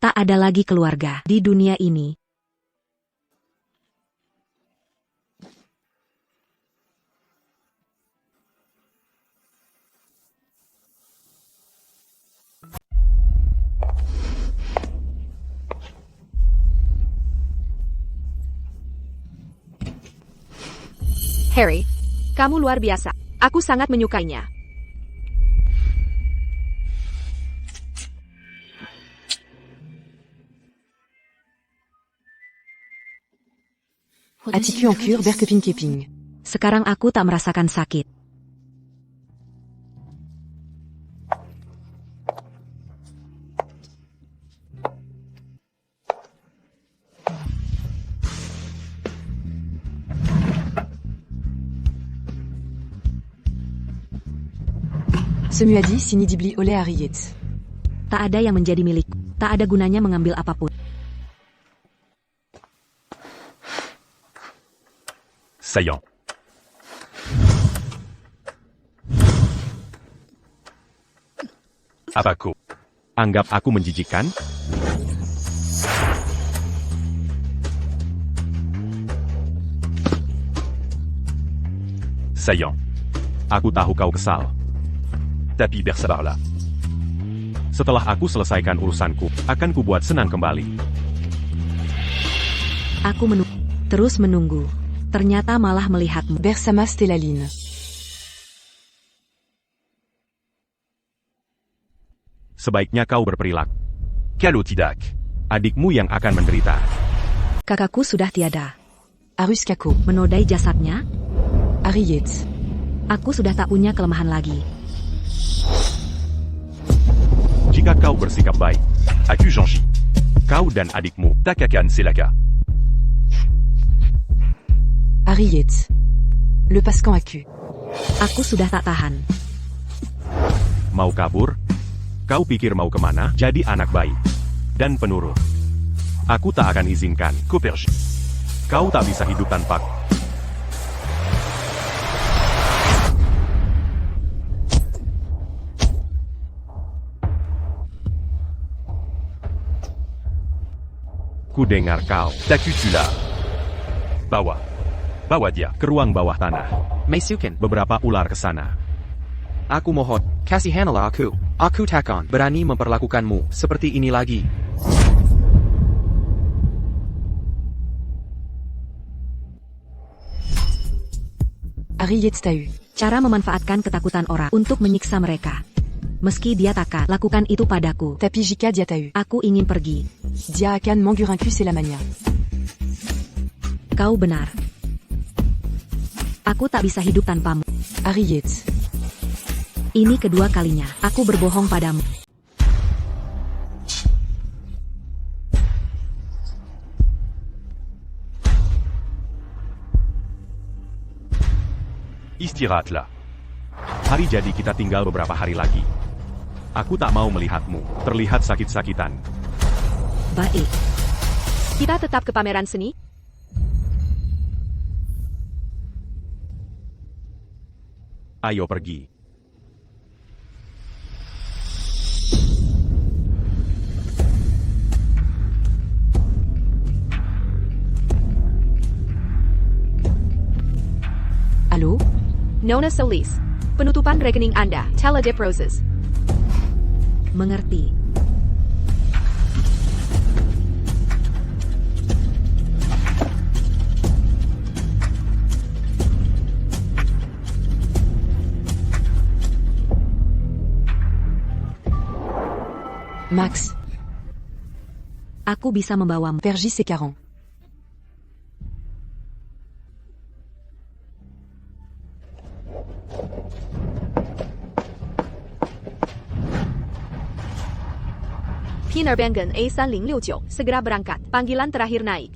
tak ada lagi keluarga di dunia ini. Harry, kamu luar biasa. Aku sangat menyukainya. Atticu en cure Berkeping Keping. Sekarang aku tak merasakan sakit. Semuadi Sini Dibli Oleh Harriet. Tak ada yang menjadi milikku. Tak ada gunanya mengambil apapun. Saillant. Abaco. Anggap aku menjijikkan? Saillant. Aku tahu kau kesal. Tapi bersabarlah. Setelah aku selesaikan urusanku, akan kubuat senang kembali. Aku terus menunggu. Ternyata malah melihatmu. Bersama Stellaline. Sebaiknya kau berperilaku. Calotidac. Adikmu yang akan menderita. Kakakku sudah tiada. Arus Kako. Menodai jasadnya, Harry Yates. aku sudah tak punya kelemahan lagi. Jika kau bersikap baik, Aku Jean-Ji. kau dan adikmu Takakan Selaka. Harry Yates. Le Pascan Aku. Aku sudah tak tahan. mau kabur? Kau pikir mau kemana? Jadi anak baik dan penurut. Aku tak akan izinkan. Copperj. Kau tak bisa hidup tanpa. Ku dengar kau Taku tu là. Bawa. Bawa dia. ke ruang bawah tanah. Meisuken, Beberapa ular ke sana. aku mohon, kasihanlah aku. Aku takkan berani memperlakukanmu seperti ini lagi. Harry Yates Tahu. Cara memanfaatkan ketakutan orang untuk menyiksa mereka. Meski dia takkan lakukan itu padaku, Tapi Jika Dia Tahu. aku ingin pergi. Dia akan Mangurincu c'est la mania. Kau benar. Aku tak bisa hidup tanpamu. Harry Yates. Ini kedua kalinya aku berbohong padamu. Istirahatlah. Hari jadi kita tinggal beberapa hari lagi. Aku tak mau melihatmu terlihat sakit-sakitan. Baik, Kita tetap ke pameran seni? Ayo pergi. Allô? Nona Solis. Penutupan rekening Anda. Teledip Roses. mengerti. Max. Aku bisa membawamu. Vergis et Caron. Penerbangan A3069 segera berangkat. Panggilan terakhir naik.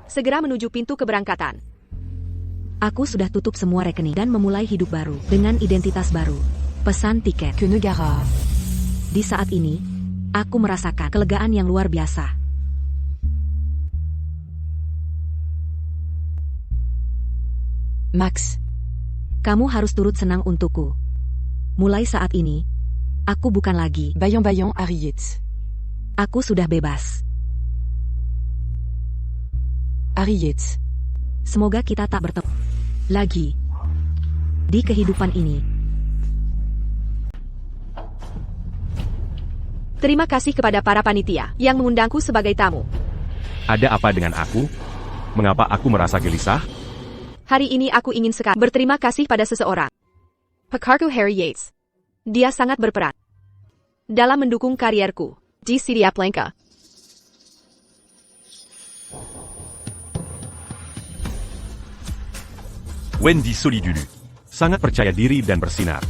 Segera menuju pintu keberangkatan. Aku sudah tutup semua rekening dan memulai hidup baru dengan identitas baru. Pesan tiket. Que Negara. Di saat ini, aku merasakan kelegaan yang luar biasa. Max. Kamu harus turut senang untukku. Mulai saat ini, aku bukan lagi. Bayan Harry Yates. Aku sudah bebas. Harry Yates. Semoga kita tak bertemu lagi di kehidupan ini. Terima kasih kepada para panitia yang mengundangku sebagai tamu. Ada apa dengan aku? Mengapa aku merasa gelisah? Hari ini aku ingin sekali berterima kasih pada seseorang. Pekarku Harry Yates. Dia sangat berperan dalam mendukung karierku di Sidiaplenka. Wendy Solidulu. Sangat percaya diri dan bersinar.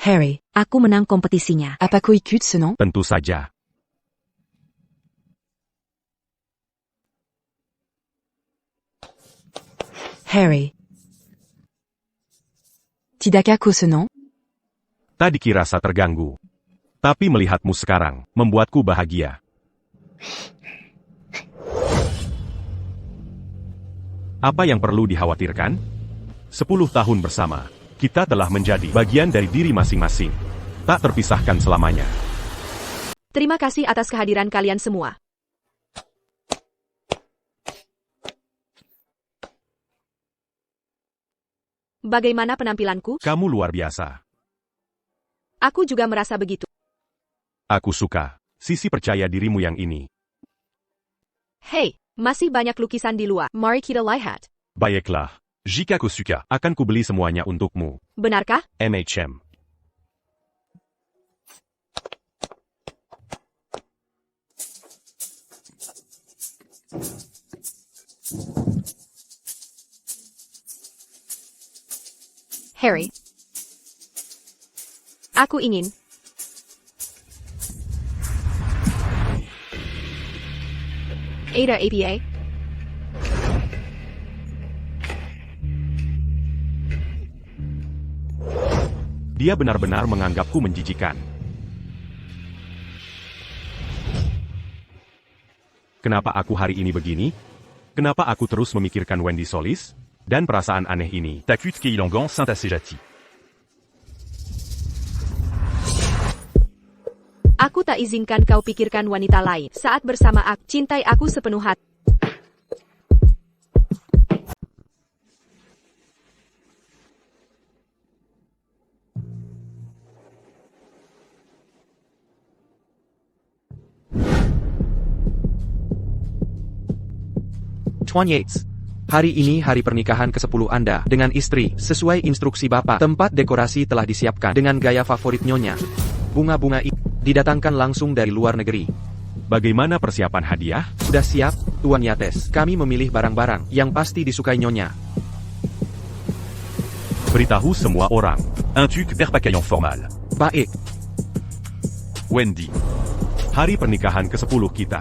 Harry. Aku menang kompetisinya. Apaco écoute ce nom? Tentu saja. Harry. Tidakako ce nom? Tadi kira rasa terganggu. Tapi melihatmu sekarang, membuatku bahagia. Apa yang perlu dikhawatirkan? 10 tahun bersama, kita telah menjadi bagian dari diri masing-masing. Tak terpisahkan selamanya. Terima kasih atas kehadiran kalian semua. Bagaimana penampilanku? Kamu luar biasa. Aku juga merasa begitu. Aku suka sisi percaya dirimu yang ini. Hei, masih banyak lukisan di luar. Mari kita lihat. Baiklah, jika aku suka, akan kubeli semuanya untukmu. Benarkah? MHM. Harry. Aku ingin. Ada APA. Dia benar-benar menganggapku menjijikan. Kenapa aku hari ini begini? Kenapa aku terus memikirkan Wendy Solis? Dan perasaan aneh ini. Ta cuite Keilangan Saint Assejati. Aku tak izinkan kau pikirkan wanita lain. Saat bersama aku, cintai aku sepenuh hati. Tuan Yates. Hari ini hari pernikahan ke-10 Anda dengan istri, sesuai instruksi Bapak. Tempat dekorasi telah disiapkan dengan gaya favorit Nyonya. Bunga-bunga ini didatangkan langsung dari luar negeri. Bagaimana persiapan hadiah? Sudah siap, Tuan Yates. Kami memilih barang-barang yang pasti disukai Nyonya. Beritahu semua orang. Un tuc Verpacayant formal. Baik. Wendy. Hari pernikahan ke-10 kita.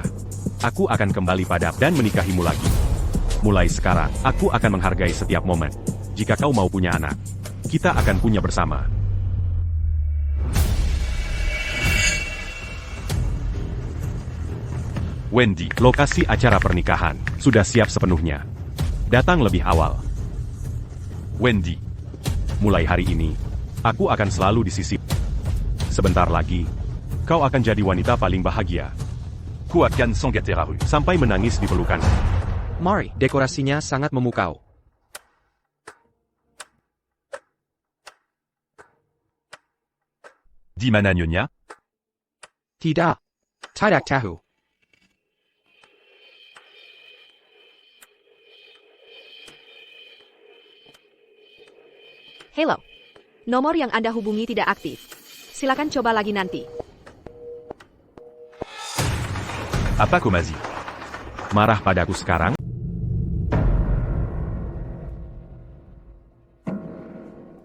Aku akan kembali padam dan menikahimu lagi. Mulai sekarang, aku akan menghargai setiap momen. Jika kau mau punya anak, kita akan punya bersama. Wendy. Lokasi acara pernikahan sudah siap sepenuhnya. Datang lebih awal. Wendy. Mulai hari ini, aku akan selalu di sisi. Sebentar lagi, kau akan jadi wanita paling bahagia. Ku akan s'engater rue. Sampai menangis di pelukan. Mari, dekorasinya sangat memukau. Di mana Nyonya? Tidak. Tidak tahu. Hello. Nomor yang Anda hubungi tidak aktif. Silakan coba lagi nanti. Apa Komazi? Marah padaku sekarang?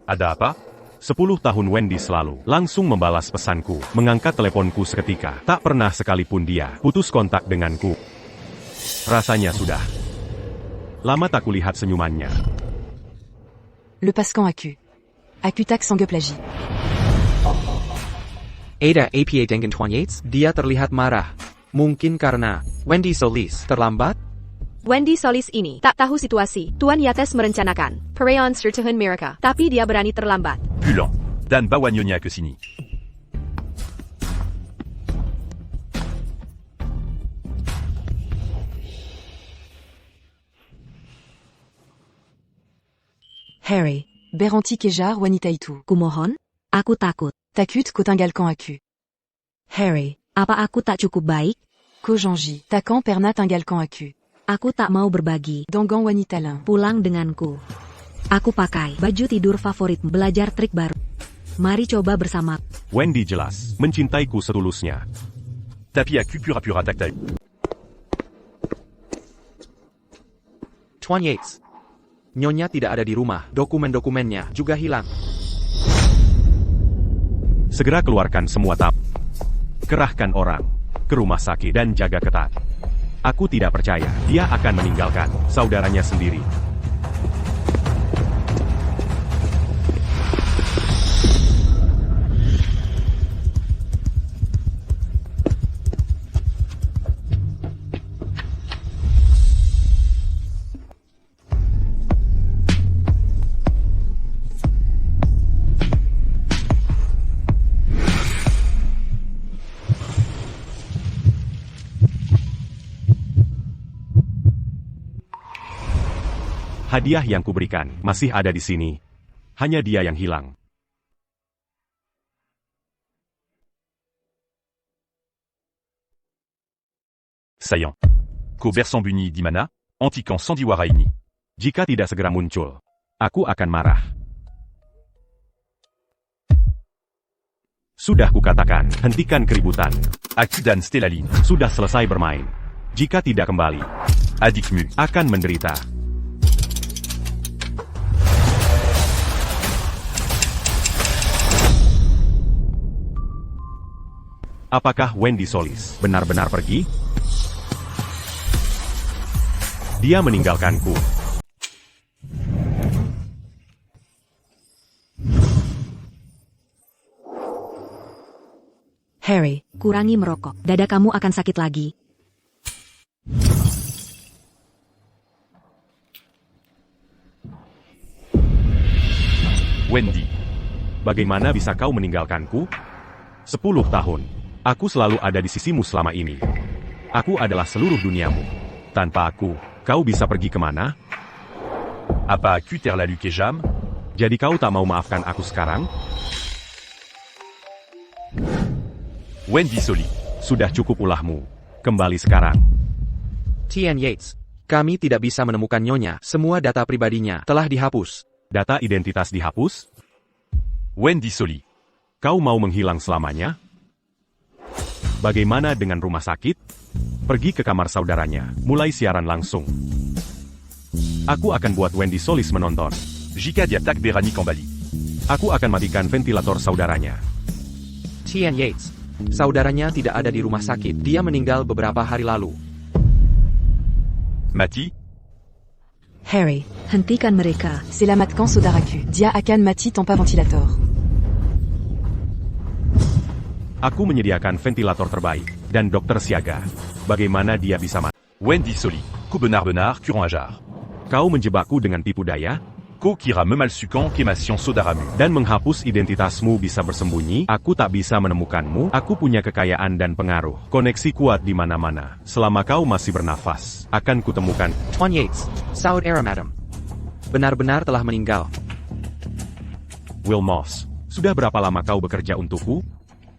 Ada apa? 10 tahun Wendy selalu langsung membalas pesanku, mengangkat teleponku seketika. Tak pernah sekalipun dia putus kontak denganku. Rasanya sudah lama tak kulihat senyumannya. Le Pascan Acu. Acutac Sangueplagie. Ada APA dengan Tuan Yates, dia terlihat marah. Mungkin karena Wendy Solis terlambat? Wendy Solis ini tak tahu situasi. Tuan Yates merencanakan Pereon Sertuhan Mereka, tapi dia berani terlambat. Pulant. Dan bawa Nyonya ke sini. Harry. Beranti Kejar wanita itu. Kumohon, aku takut. Takut Cotingalcan Acu. Harry. Apa aku tak cukup baik? Kojanji. Takan Pernat Ingalcan Acu. Aku tak mau berbagi. Dangan wanita lain. Pulang denganku. Aku pakai baju tidur favorit, belajar trik baru. Mari coba bersama. Wendy jelas mencintaiku setulusnya. Tapi à pura pura tactile. Tuan Yates. Nyonya tidak ada di rumah, dokumen-dokumennya juga hilang. Segera keluarkan semua kerahkan orang ke rumah sakit dan jaga ketat. Aku tidak percaya dia akan meninggalkan saudaranya sendiri. Hadiah yang kuberikan masih ada di sini. Hanya dia yang hilang. assaillant. Ko Bersambuni Dimana, Antikan Sandiwara ini. Jika tidak segera muncul, aku akan marah. Sudah kukatakan, hentikan keributan. Akudan Stelalin. Sudah selesai bermain. Jika tidak kembali, Adikmu. akan menderita. Apakah Wendy Solis benar-benar pergi? Dia meninggalkanku. Harry, kurangi merokok. Dada kamu akan sakit lagi. Wendy. Bagaimana bisa kau meninggalkanku? 10 tahun. Aku selalu ada di sisimu selama ini. Aku adalah seluruh duniamu. Tanpa aku, kau bisa pergi kemana? Apa aku terlalu kejam? Jadi kau tak mau maafkan aku sekarang? Wendy Soli. Sudah cukup ulahmu. Kembali sekarang. Tian Yates. Kami tidak bisa menemukan nyonya. Semua data pribadinya telah dihapus. Data identitas dihapus? Wendy Soli. Kau mau menghilang selamanya? Bagaimana dengan rumah sakit? Pergi ke kamar saudaranya, mulai siaran langsung. Aku akan buat Wendy Solis menonton. Jika diatak Berani Kambali. Aku akan matikan ventilator saudaranya. Tian Yates. Saudaranya tidak ada di rumah sakit. Dia meninggal beberapa hari lalu. Mati. Harry, Hentikan mereka. c'est la Matkan Sodaraku. Dia akan mati tanpa ventilator. Aku menyediakan ventilator terbaik, dan dokter siaga. Bagaimana dia bisa mati? Wendy Soli. Ko benar-benar kurang ajar. Kau menjebakku dengan tipu daya? Ko kira memalsukan kemation Sodaramu. Dan menghapus identitasmu bisa bersembunyi? Aku tak bisa menemukanmu. Aku punya kekayaan dan pengaruh. Koneksi kuat di mana-mana. Selama kau masih bernafas, akan kutemukan. Tuan Yates. Saud Era Madam. Benar-benar telah meninggal. Will Moss, sudah berapa lama kau bekerja untukku?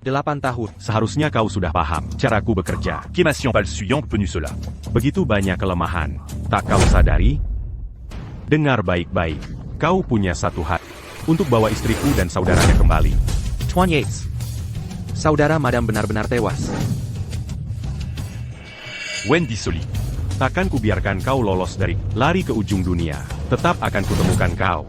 8 tahun. Seharusnya kau sudah paham caraku bekerja. Kemation palsu yang penu cela. Begitu banyak kelemahan. Tak kau sadari? Dengar baik-baik. Kau punya satu hak untuk bawa istriku dan saudaranya kembali. Tuan Yates. Saudara Madam benar-benar tewas. Wendy Soli. Takkan kubiarkan kau lolos dari lari ke ujung dunia. Tetap akan kutemukan kau.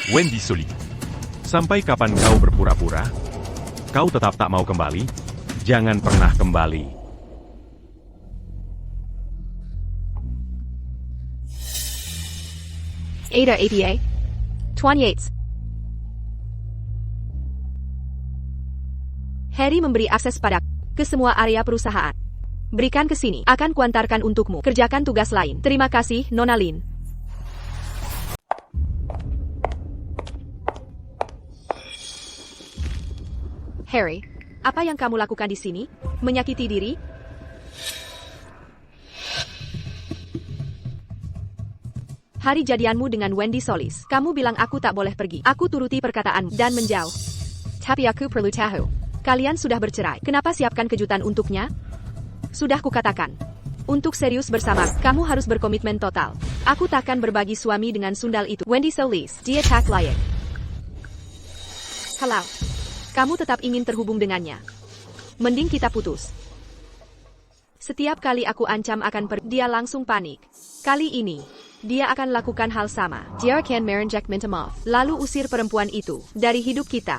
Wendy Soli. Sampai kapan kau berpura-pura? Kau tetap tak mau kembali? Jangan pernah kembali. Ada APA. Tuan Yates. Harry memberi akses pada ke semua area perusahaan. Berikan ke sini. Akan kuantarkan untukmu. Kerjakan tugas lain. Terima kasih, Nona Lin. Harry, apa yang kamu lakukan di sini? Menyakiti diri? Hari jadianmu dengan Wendy Solis. Kamu bilang aku tak boleh pergi. Aku turuti perkataanmu dan menjauh. Tapi aku perlu tahu. Kalian sudah bercerai. Kenapa siapkan kejutan untuknya? Sudah kukatakan. Untuk serius bersama, kamu harus berkomitmen total. Aku takkan berbagi suami dengan sundal itu. Wendy Solis, dia tak layak. Halo. Kamu tetap ingin terhubung dengannya. Mending kita putus. Setiap kali aku ancam akan dia langsung panik. Kali ini, dia akan lakukan hal sama. Dia akan merenjak minta maaf. Lalu usir perempuan itu dari hidup kita.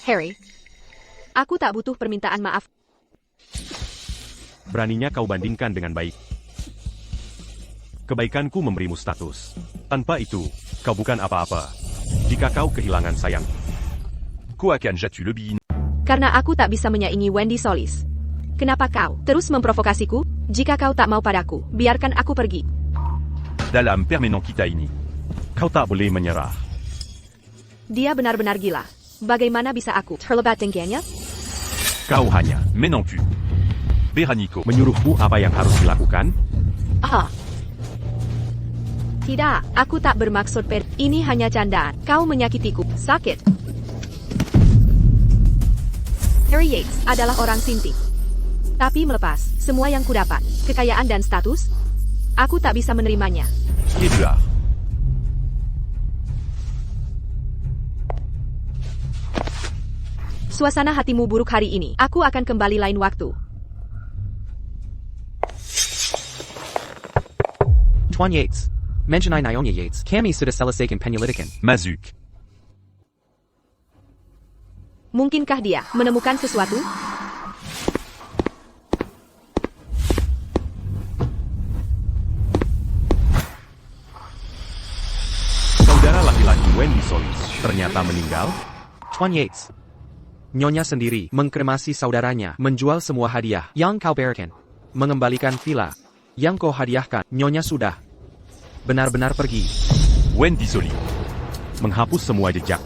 Harry, aku tak butuh permintaan maaf. Beraninya kau bandingkan dengan baik. Kebaikanku memberimu status. Tanpa itu, kau bukan apa-apa. Jika kau kehilangan sayang, Ko akan jatu lebih. Karena aku tak bisa menyaingi Wendy Solis. Kenapa kau terus memprovokasiku? Jika kau tak mau padaku, biarkan aku pergi. Dalam permanent kita ini. Kau tak boleh menyerah. Dia benar-benar gila. Bagaimana bisa aku terlibat dengannya? Kau hanya Maintenant tu. Beranico. menyuruhku apa yang harus dilakukan. Ah. Tidak, aku tak bermaksud ini hanya candaan. Kau menyakitiku. Sakit. Harry Yates adalah orang Sinti. Tapi melepas semua yang kudapat, kekayaan dan status, aku tak bisa menerimanya. Edouard. Suasana hatimu buruk hari ini. Aku akan kembali lain waktu. Tuan Yates. Mentionai Nyonya Yates. Kami sudah selesaikan penyelidikan. Mazuk. Mungkinkah dia menemukan sesuatu? Saudara laki-laki Wendy Solis ternyata meninggal. Tuan Yates. Nyonya sendiri mengkremasi saudaranya, menjual semua hadiah yang kau berikan, mengembalikan villa yang kau hadiahkan. Nyonya sudah benar-benar pergi. Wendy Soli. Menghapus semua jejak.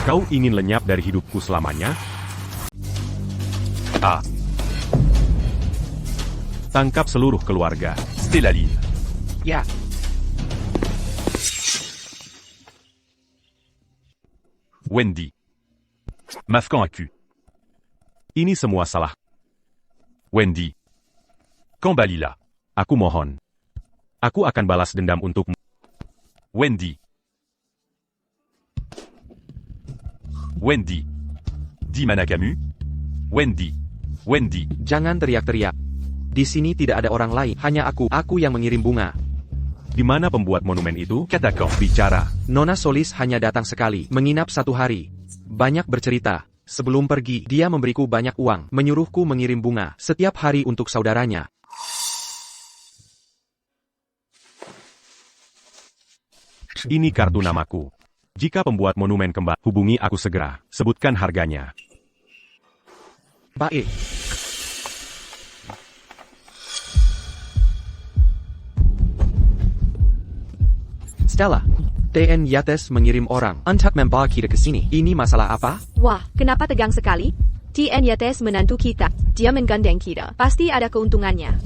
Kau ingin lenyap dari hidupku selamanya? A. Tangkap seluruh keluarga. Stellaline. Ya. Wendy. Mafkan Aku. Ini semua salah. Wendy. Kambalila. Aku mohon. Aku akan balas dendam untukmu. Wendy. Wendy. Di Manakamu. Wendy. Wendy. Jangan teriak-teriak. Di sini tidak ada orang lain, hanya aku. Aku yang mengirim bunga. Di mana pembuat monumen itu? Katakan. Bicara. Nona Solis hanya datang sekali, menginap 1 hari. Banyak bercerita. Sebelum pergi, dia memberiku banyak uang, menyuruhku mengirim bunga setiap hari untuk saudaranya. Ini kartu namaku. Jika pembuat monumen kembali, hubungi aku segera. Sebutkan harganya. Baik. Stella. TN Yates mengirim orang untuk membawa kita ke sini. Ini masalah apa? Wah, kenapa tegang sekali? TN Yates menantu kita. Dia menggandeng kita. Pasti ada keuntungannya.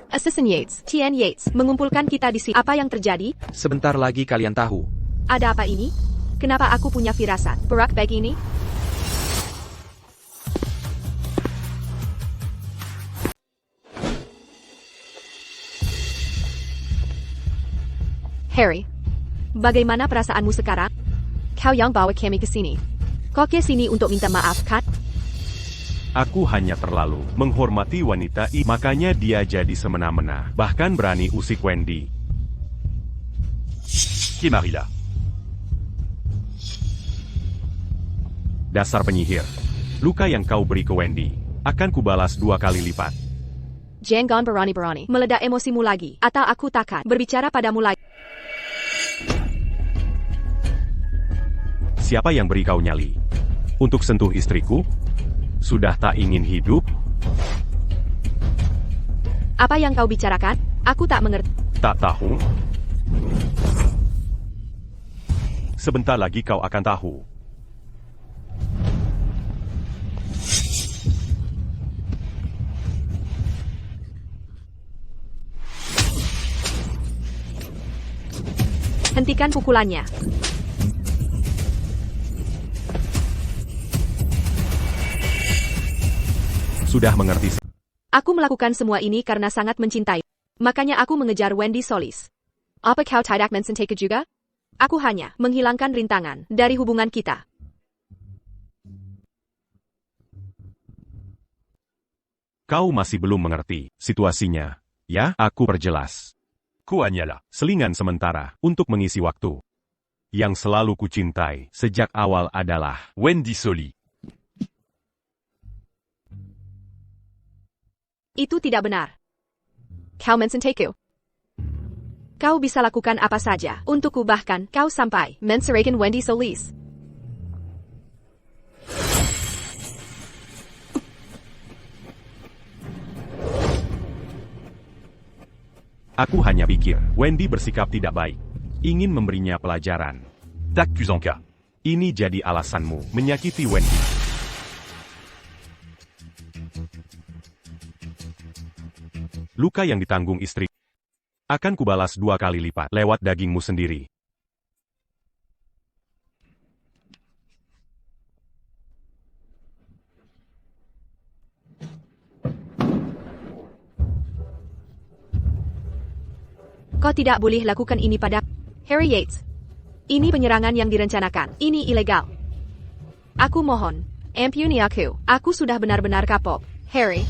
Assistant Yates, TN Yates, mengumpulkan kita di sini. Apa yang terjadi? Sebentar lagi kalian tahu. Ada apa ini? Kenapa aku punya firasat? Berak bag ini? Harry, bagaimana perasaanmu sekarang? Kau yang bawa kami ke sini. Kau ke sini untuk minta maaf, kan? Aku hanya terlalu menghormati wanita ini. Makanya dia jadi semena-mena. Bahkan berani usik Wendy. Kemarila. Dasar penyihir. Luka yang kau beri ke Wendy akan kubalas 2 kali lipat. Jangan berani-berani meledak emosimu lagi, atau aku takkan berbicara padamu lagi. Siapa yang beri kau nyali? Untuk sentuh istriku? Sudah tak ingin hidup? Apa yang kau bicarakan? Aku tak mengerti. Tak tahu? Sebentar lagi kau akan tahu. Hentikan pukulannya. Sudah mengerti. Aku melakukan semua ini karena sangat mencintai. Makanya aku mengejar Wendy Solis. Apa kau tidak mencintai juga? Aku hanya menghilangkan rintangan dari hubungan kita. Kau masih belum mengerti situasinya. Ya, aku perjelas. Ku hanyalah Selingan sementara untuk mengisi waktu. Yang selalu kucintai sejak awal adalah Wendy Soli. Itu tidak benar. Kau mensentaiku. Kau bisa lakukan apa saja untukku, bahkan kau sampai menceraikan Wendy Solis. Aku hanya pikir, Wendy bersikap tidak baik. Ingin memberinya pelajaran. Tak Kuzanka. Ini jadi alasanmu menyakiti Wendy. Luka yang ditanggung istri akan kubalas 2 kali lipat lewat dagingmu sendiri. Kau tidak boleh lakukan ini pada Harry Yates. Ini penyerangan yang direncanakan. Ini ilegal. Aku mohon, ampuni aku. Aku sudah benar-benar kapok, Harry.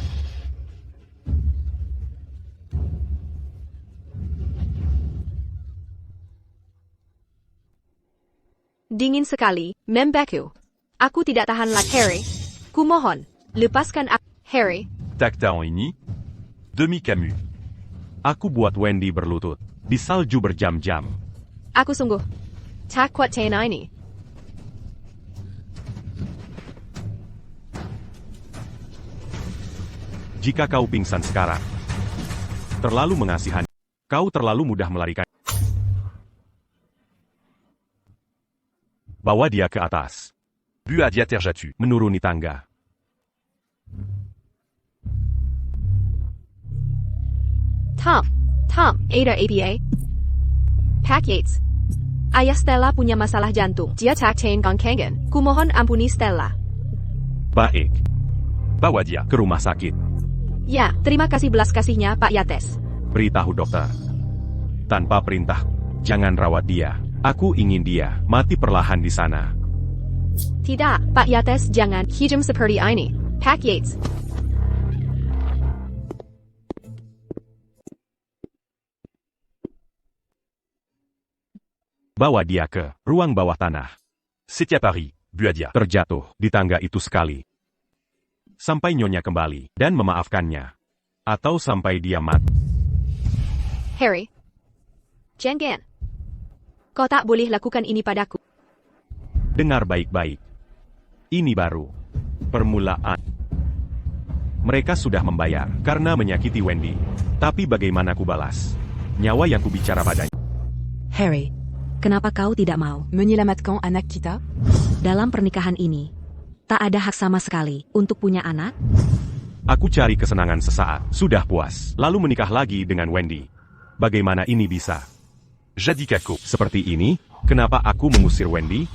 Dingin sekali, membeku. Aku tidak tahan lagi, Harry. Kumohon, lepaskan aku, Harry. Takta en ini. Demi Camus. Aku buat Wendy berlutut di salju berjam-jam. Aku sungguh tak kuat tahan ini. Jika kau pingsan sekarang, terlalu mengasihani, kau terlalu mudah melarikan. Bawa dia ke atas, Bu à Diaterjatu. menuruni tangga. Tom, Ada APA. Pak Yates. Ayah Stella punya masalah jantung. Dia tak tahan kangen. Kumohon ampuni Stella. Baik, Bawa dia. ke rumah sakit. Ya, terima kasih belas kasihnya Pak Yates. Beritahu dokter. Tanpa perintah, jangan rawat dia. Aku ingin dia mati perlahan di sana. Tidak, Pak Yates jangan hijem seperti ini. Pak Yates. Bawa dia ke ruang bawah tanah. Setiap hari, Bu à dia. Terjatuh di tangga itu sekali. Sampai nyonya kembali dan memaafkannya. Atau sampai dia mati. Harry. Jangan. Kau tak boleh lakukan ini padaku. Dengar baik-baik. Ini baru permulaan. Mereka sudah membayar karena menyakiti Wendy. Tapi bagaimana ku balas nyawa yang kubicara padanya? Harry, kenapa kau tidak mau? Meunier Lamatkan, anak kita? Dalam pernikahan ini, tak ada hak sama sekali untuk punya anak? Aku cari kesenangan sesaat, sudah puas, lalu menikah lagi dengan Wendy. Bagaimana ini bisa? Jadi Kako. Seperti ini, kenapa aku mengusir Wendy?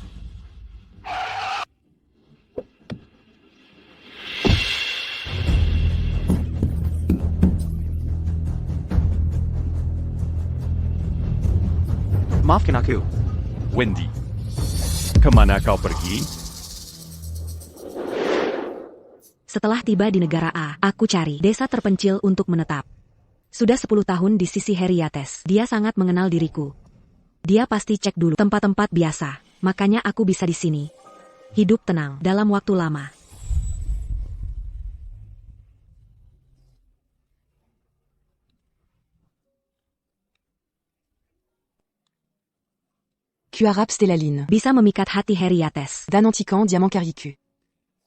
Maafkan aku. Wendy. Kemana kau pergi? Setelah tiba di negara A, aku cari desa terpencil untuk menetap. Sudah 10 tahun di sisi Harry Yates. Dia sangat mengenal diriku. Dia pasti cek dulu tempat-tempat biasa. Makanya aku bisa di sini. Hidup tenang dalam waktu lama. Cuarap Stellaline. Bisa memikat hati Harry Yates. Dan Antican, Diamant Caricu.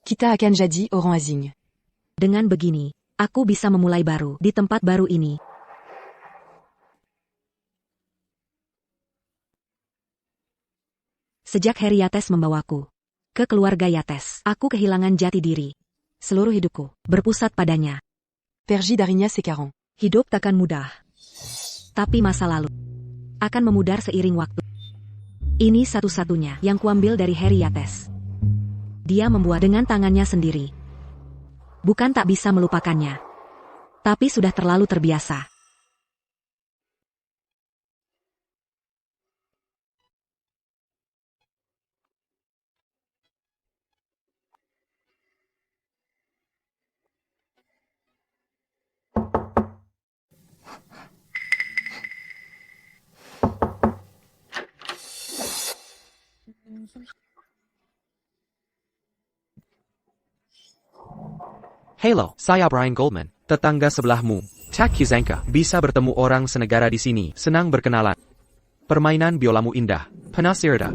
Kita akan jadi orang asing. Dengan begini, aku bisa memulai baru di tempat baru ini. Sejak Harry Yates membawaku ke keluarga Yates, aku kehilangan jati diri. Seluruh hidupku berpusat padanya. Pergi Darinya Secaron. Hidup takkan mudah. Tapi masa lalu akan memudar seiring waktu. Ini satu-satunya yang kuambil dari Harry Yates. Dia membuat dengan tangannya sendiri. Bukan tak bisa melupakannya. Tapi sudah terlalu terbiasa. Halo, saya Brian Goldman, tetangga sebelahmu. Tak Kuzanka, bisa bertemu orang senegara di sini. Senang berkenalan. Permainan biolamu indah. Penasirda.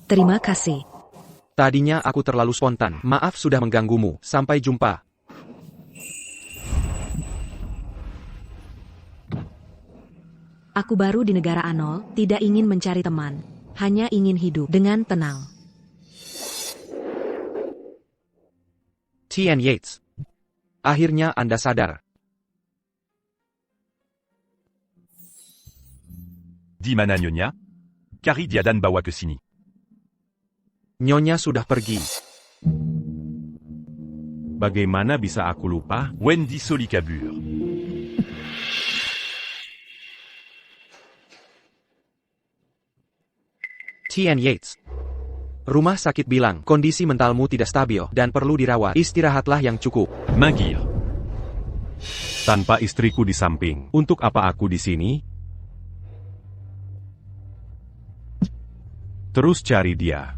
Terima kasih. Tadinya aku terlalu spontan. Maaf sudah mengganggumu. Sampai jumpa. Aku baru di negara Anol, tidak ingin mencari teman. Hanya ingin hidup dengan tenang. T.N. Yates. Akhirnya Anda sadar. Di mana Nyonya? Kari dia dan bawa ke sini. Nyonya sudah pergi. Bagaimana bisa aku lupa? Wendy Soli kabur. T.N. Yates. Rumah sakit bilang kondisi mentalmu tidak stabil dan perlu dirawat. Istirahatlah yang cukup. Mangir. Tanpa istriku di samping, untuk apa aku di sini? Terus cari dia.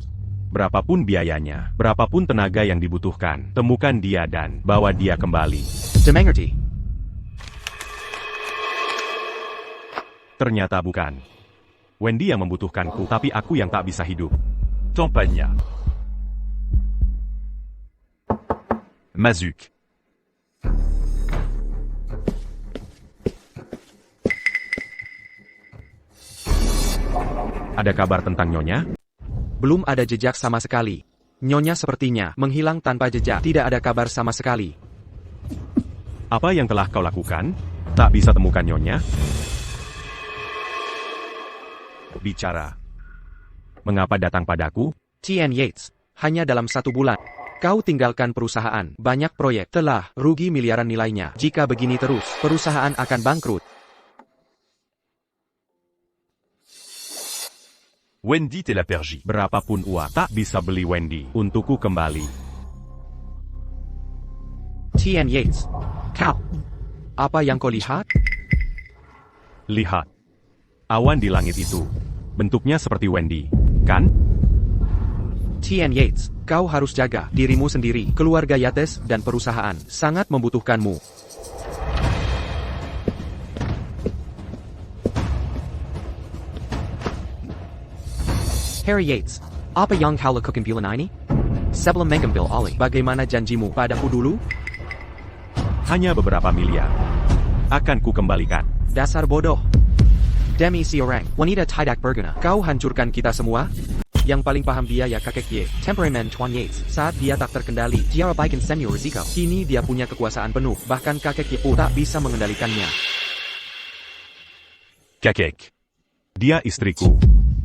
Berapapun biayanya, berapapun tenaga yang dibutuhkan, temukan dia dan bawa dia kembali. Demengerti. Ternyata bukan. Wendy yang membutuhkanku, tapi aku yang tak bisa hidup. Tampagna. Mazuk. Ada kabar tentang Nyonya? Belum ada jejak sama sekali. Nyonya sepertinya menghilang tanpa jejak. Tidak ada kabar sama sekali. Apa yang telah kau lakukan? Tak bisa temukan Nyonya? Bicara. Mengapa datang padaku? T.N. Yates. Hanya dalam 1 bulan. Kau tinggalkan perusahaan. Banyak proyek telah rugi miliaran nilainya. Jika begini terus, perusahaan akan bangkrut. Wendy te la pergi. Berapapun uang, tak bisa beli Wendy untukku kembali. T.N. Yates. Kau. Apa yang kau lihat? Lihat. Awan di langit itu. Bentuknya seperti Wendy, kan? T.N. Yates. Kau harus jaga dirimu sendiri. Keluarga Yates dan perusahaan sangat membutuhkanmu. Harry Yates. Apa yang kau lakukan bulan ini? Sebelum mengambil alih, bagaimana janjimu padaku dulu? Hanya beberapa miliar. Akan ku kembalikan. Dasar bodoh. Demi si orang, wanita tidak berguna. Kau hancurkan kita semua? Yang paling paham biaya kakek Ye, temperamen Tuan Yates. Saat dia tak terkendali, dia abaikan senior risiko. Kini dia punya kekuasaan penuh, bahkan kakek Ye tak bisa mengendalikannya. Kakek. Dia istriku.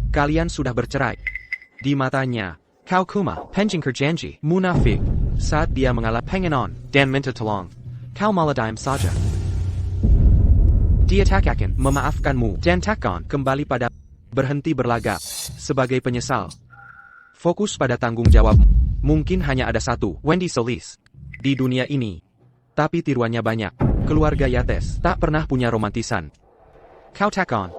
Kalian sudah bercerai. Di matanya, kau kuma, penjingker janji, munafik. Saat dia mengalah pengenon, dan minta tolong, kau malah diam saja. Dia tak akan memaafkanmu, dan takkan kembali pada berhenti berlagak. Sebagai penyesal, fokus pada tanggung jawabmu. Mungkin hanya ada satu, Wendy Solis, di dunia ini. Tapi tiruannya banyak. Keluarga Yates tak pernah punya romantisan. Kau takkan.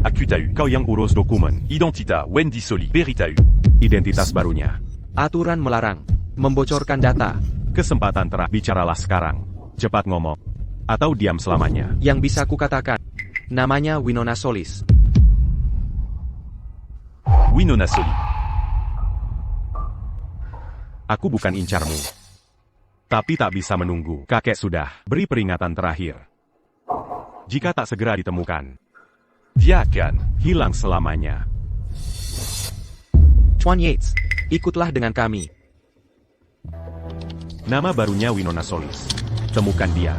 Aku tahu, kau yang urus dokumen. Identitas Wendy Soli, beri tahu. Identitas barunya. Aturan melarang membocorkan data. Kesempatan terakhir, bicaralah sekarang. Cepat ngomong. Atau diam selamanya. Yang bisa kukatakan, namanya Winona Solis. Winona Soli. Aku bukan incarmu. Tapi tak bisa menunggu. Kakek sudah beri peringatan terakhir. Jika tak segera ditemukan, Dia akan hilang selamanya. Tuan Yates, ikutlah dengan kami. Nama barunya Winona Solis. Temukan dia.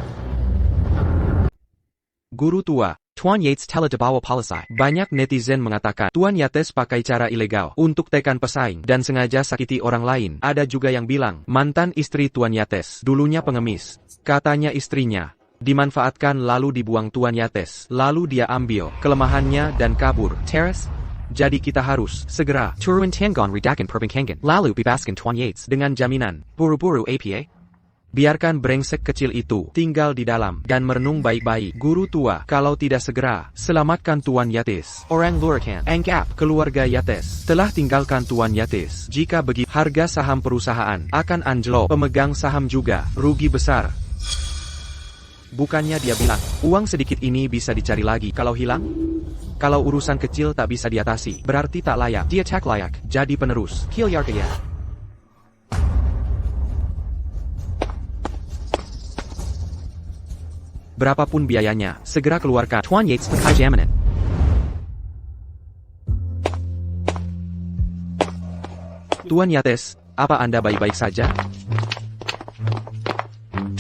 Guru tua, Tuan Yates telah dibawa polisi. Banyak netizen mengatakan Tuan Yates pakai cara ilegal untuk tekan pesaing dan sengaja sakiti orang lain. Ada juga yang bilang mantan istri Tuan Yates dulunya pengemis. Katanya istrinya dimanfaatkan lalu dibuang Tuan Yates. Lalu dia ambil kelemahannya dan kabur. Teres? Jadi kita harus segera turun tanggung redakan perbincangan. Lalu bebaskan Tuan Yates dengan jaminan buru-buru APA. Biarkan brengsek kecil itu tinggal di dalam dan merenung baik-baik. Guru tua, kalau tidak segera, selamatkan Tuan Yates. Orang Lurakan, Angkap, keluarga Yates, telah tinggalkan Tuan Yates. Jika begitu, harga saham perusahaan akan anjlok. Pemegang saham juga rugi besar. Bukannya dia bilang, uang sedikit ini bisa dicari lagi kalau hilang? Kalau urusan kecil tak bisa diatasi, berarti tak layak. Dia tak layak jadi penerus. Kilyarkaya. Berapapun biayanya, segera keluarkan Tuan Yates Pekajamanan. Tuan Yates, apa Anda baik-baik saja?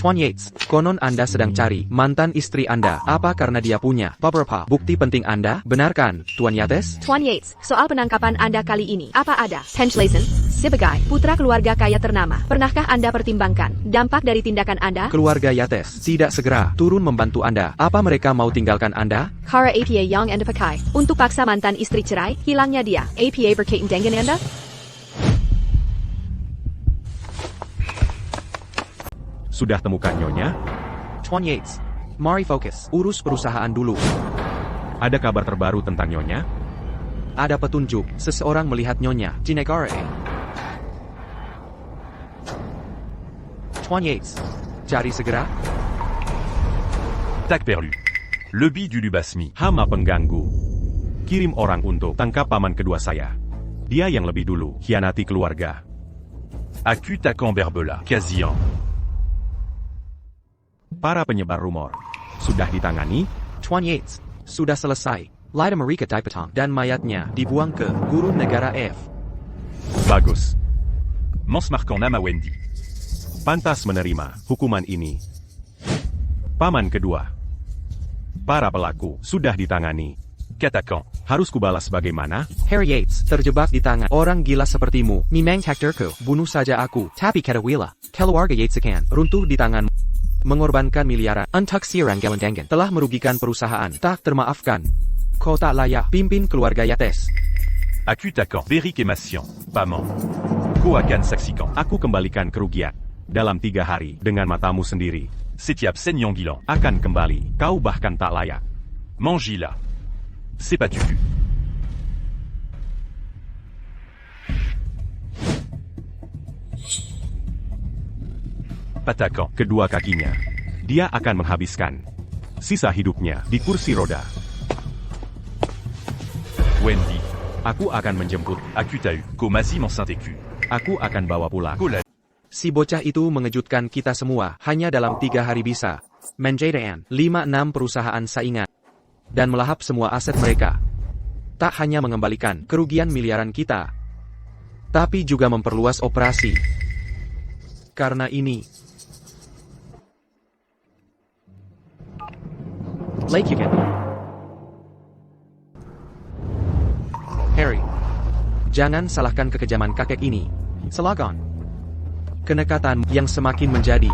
Tuan Yates, konon Anda sedang cari mantan istri Anda. Apa karena dia punya beberapa bukti penting Anda? Benarkan, Tuan Yates? Tuan Yates, soal penangkapan Anda kali ini, apa ada? Henschleisen, sebagai putra keluarga kaya ternama, pernahkah Anda pertimbangkan dampak dari tindakan Anda? Keluarga Yates tidak segera turun membantu Anda. Apa mereka mau tinggalkan Anda? Kara APA yang Anda pakai untuk paksa mantan istri cerai, hilangnya dia. APA berkaitan dengan Anda? Sudah temukan Nyonya? Tuan Yates, mari fokus, urus perusahaan dulu. Ada kabar terbaru tentang Nyonya? Ada petunjuk, seseorang melihat Nyonya di negara A. Tuan Yates, cari segera. Tac perlu. Lebih du Lubasmi. Hama pengganggu. Kirim orang untuk tangkap paman kedua saya. Dia yang lebih dulu hianati keluarga. Aku takan berbela. Kazian. Para penyebar rumor sudah ditangani. Tuan Yates, sudah selesai. Lida Marika Daipatong dan mayatnya dibuang ke gurun negara F. Bagus. Mons marquant nama Wendy. Pantas menerima hukuman ini. Paman kedua. Para pelaku sudah ditangani. Katakan. Harus kubalas bagaimana? Harry Yates terjebak di tangan orang gila sepertimu. Memang takdirku, bunuh saja aku. Tapi katawila, keluarga Yates akan runtuh di tanganmu. Mengorbankan miliaran untuk sirang galandangan telah merugikan perusahaan. Tak termaafkan. Kau tak layak pimpin keluarga Yates. Aku takan. Verification. Paman. Ku akan saksikan. Aku kembalikan kerugian dalam 3 hari dengan matamu sendiri. Setiap Senyong Gilan. Akan kembali. Kau bahkan tak layak. Mangila. C'est pas tu. Patakan kedua kakinya. Dia akan menghabiskan sisa hidupnya di kursi roda. Wendy. Aku akan menjemput. Aku tahu. Komasi m'ensainteku. Aku akan bawa pulang. Kola. Si bocah itu mengejutkan kita semua. Hanya dalam 3 hari bisa menjadikan 5-6 perusahaan saingan dan melahap semua aset mereka. Tak hanya mengembalikan kerugian miliaran kita, tapi juga memperluas operasi. Karena ini, Lake Yukan. Harry, jangan salahkan kekejaman kakek ini. Selagon. Kenekatan yang semakin menjadi.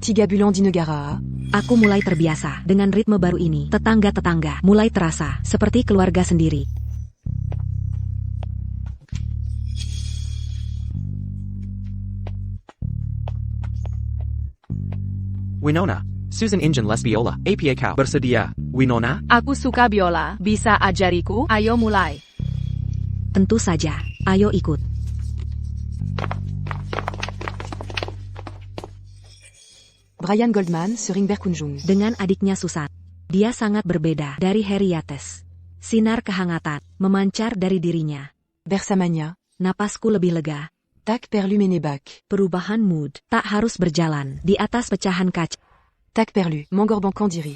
Tigabulan di negara. Aku mulai terbiasa dengan ritme baru ini. Tetangga-tetangga mulai terasa seperti keluarga sendiri. Winona, Susan Ingen Les Biola, APA Cow. Bersedia, Winona? Aku suka biola, bisa ajariku? Ayo mulai. Tentu saja, ayo ikut. Brian Goldman, Sering Berkunjung. Dengan adiknya Susan. Dia sangat berbeda dari Harry Yates. Sinar kehangatan memancar dari dirinya. Bersamanya. Napasku lebih lega. Tak perlu menebak. Perubahan mood tak harus berjalan di atas pecahan kaca. Tak perlu, mengorbankan diri.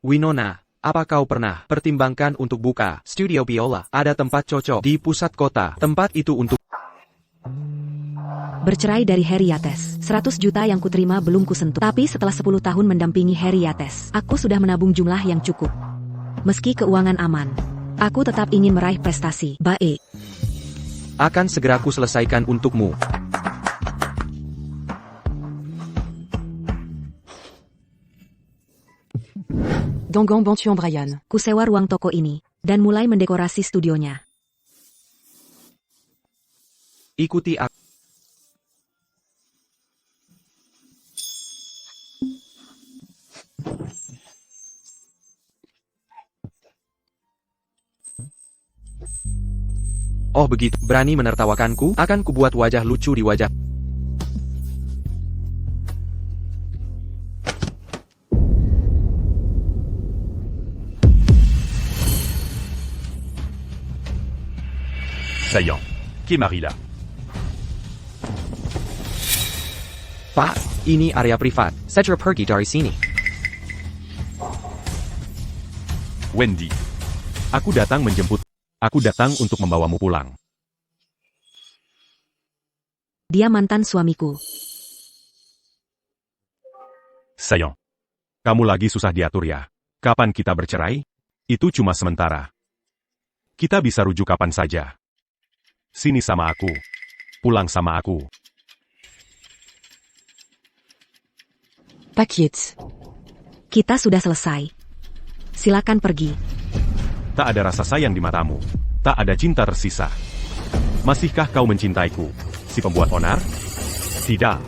Winona, apa kau pernah pertimbangkan untuk buka studio biola? Ada tempat cocok di pusat kota. Tempat itu untuk Bercerai dari Harry Yates, 100 juta yang kuterima belum kusentuh. Tapi setelah 10 tahun mendampingi Harry Yates, aku sudah menabung jumlah yang cukup. Meski keuangan aman, aku tetap ingin meraih prestasi. Baik. akan segera ku selesaikan untukmu. Gangan Bantuan Brian. Ku sewa ruang toko ini, dan mulai mendekorasi studionya. Ikuti aku. Oh begitu, berani menertawakanku? Akan kubuat wajah lucu di wajah. Saillant. Kemari là. Pak, ini area privat. Segera pergi dari sini. Wendy. Aku datang menjemput. Aku datang untuk membawamu pulang. Dia mantan suamiku. Saillant. Kamu lagi susah diatur ya. Kapan kita bercerai? Itu cuma sementara. Kita bisa rujuk kapan saja. Sini sama aku. Pulang sama aku. Pakiet. Kita sudah selesai. Silakan pergi. Tak ada rasa sayang di matamu. Tak ada cinta tersisa. Masihkah kau mencintaiku? Si pembuat onar? Tidak.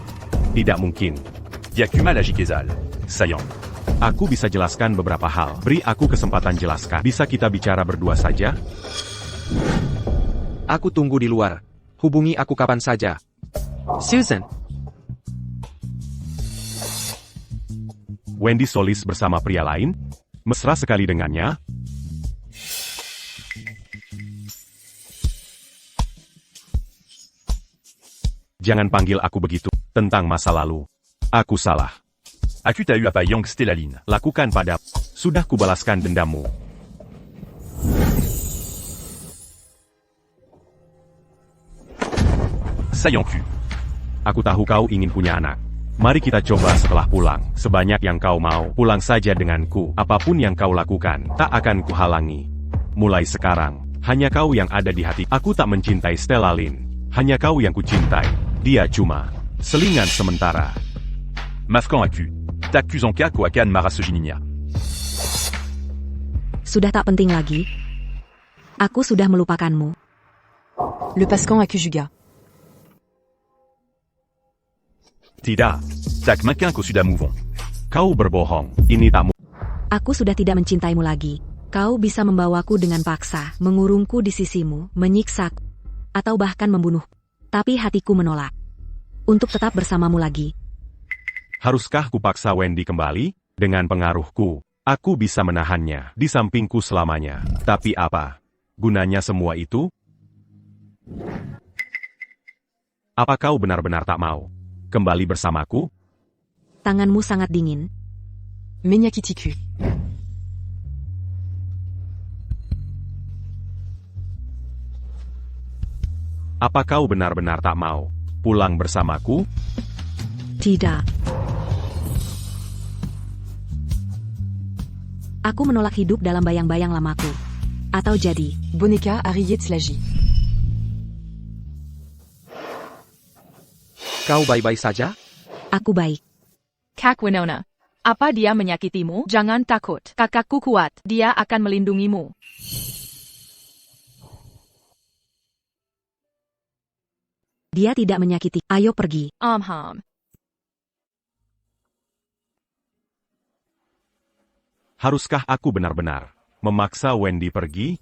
Tidak mungkin. Yakuma la Jikezal. Saillant. Aku bisa jelaskan beberapa hal. Beri aku kesempatan jelaskan. Bisa kita bicara berdua saja? Aku tunggu di luar. Hubungi aku kapan saja. Susan. Wendy Solis bersama pria lain? Mesra sekali dengannya? Jangan panggil aku begitu. Tentang masa lalu. Aku salah. As-tu t'as eu à Payang Stellaline? Lakukan pada. Sudah kubalaskan dendammu. Saillant cul. Aku tahu kau ingin punya anak. Mari kita coba setelah pulang. Sebanyak yang kau mau, pulang saja denganku. Apapun yang kau lakukan, tak akan kuhalangi. Mulai sekarang, hanya kau yang ada di hati. Aku tak mencintai Stella Lynn. Hanya kau yang kucintai. Dia cuma selingan sementara. Mascan à cul. T'accuses en cas Koakan Marasojininia. Sudah tak penting lagi. Aku sudah melupakanmu. Le Pascan Akujuga. Tidak. Tac Maquin qu'au Sud mouvant. Kau berbohong. Ini tak Aku sudah tidak mencintaimu lagi. Kau bisa membawaku dengan paksa, mengurungku di sisimu, menyiksaku, atau bahkan membunuh. Tapi hatiku menolak. Untuk tetap bersamamu lagi. Haruskah kupaksa Wendy kembali? Dengan pengaruhku, aku bisa menahannya di sampingku selamanya. Tapi apa gunanya semua itu? Apa kau benar-benar tak mau kembali bersamaku? Tanganmu sangat dingin. Menyakitiku. Apa kau benar-benar tak mau pulang bersamaku? Tidak. Aku menolak hidup dalam bayang-bayang lamaku. Atau jadi Boneka Harriet Slagi. Kau baik-baik saja? aku baik. Kak Winona. Apa dia menyakitimu? Jangan takut. Kakakku kuat. Dia akan melindungimu. Dia tidak menyakiti. Ayo pergi. Amham. Haruskah aku benar-benar memaksa Wendy pergi?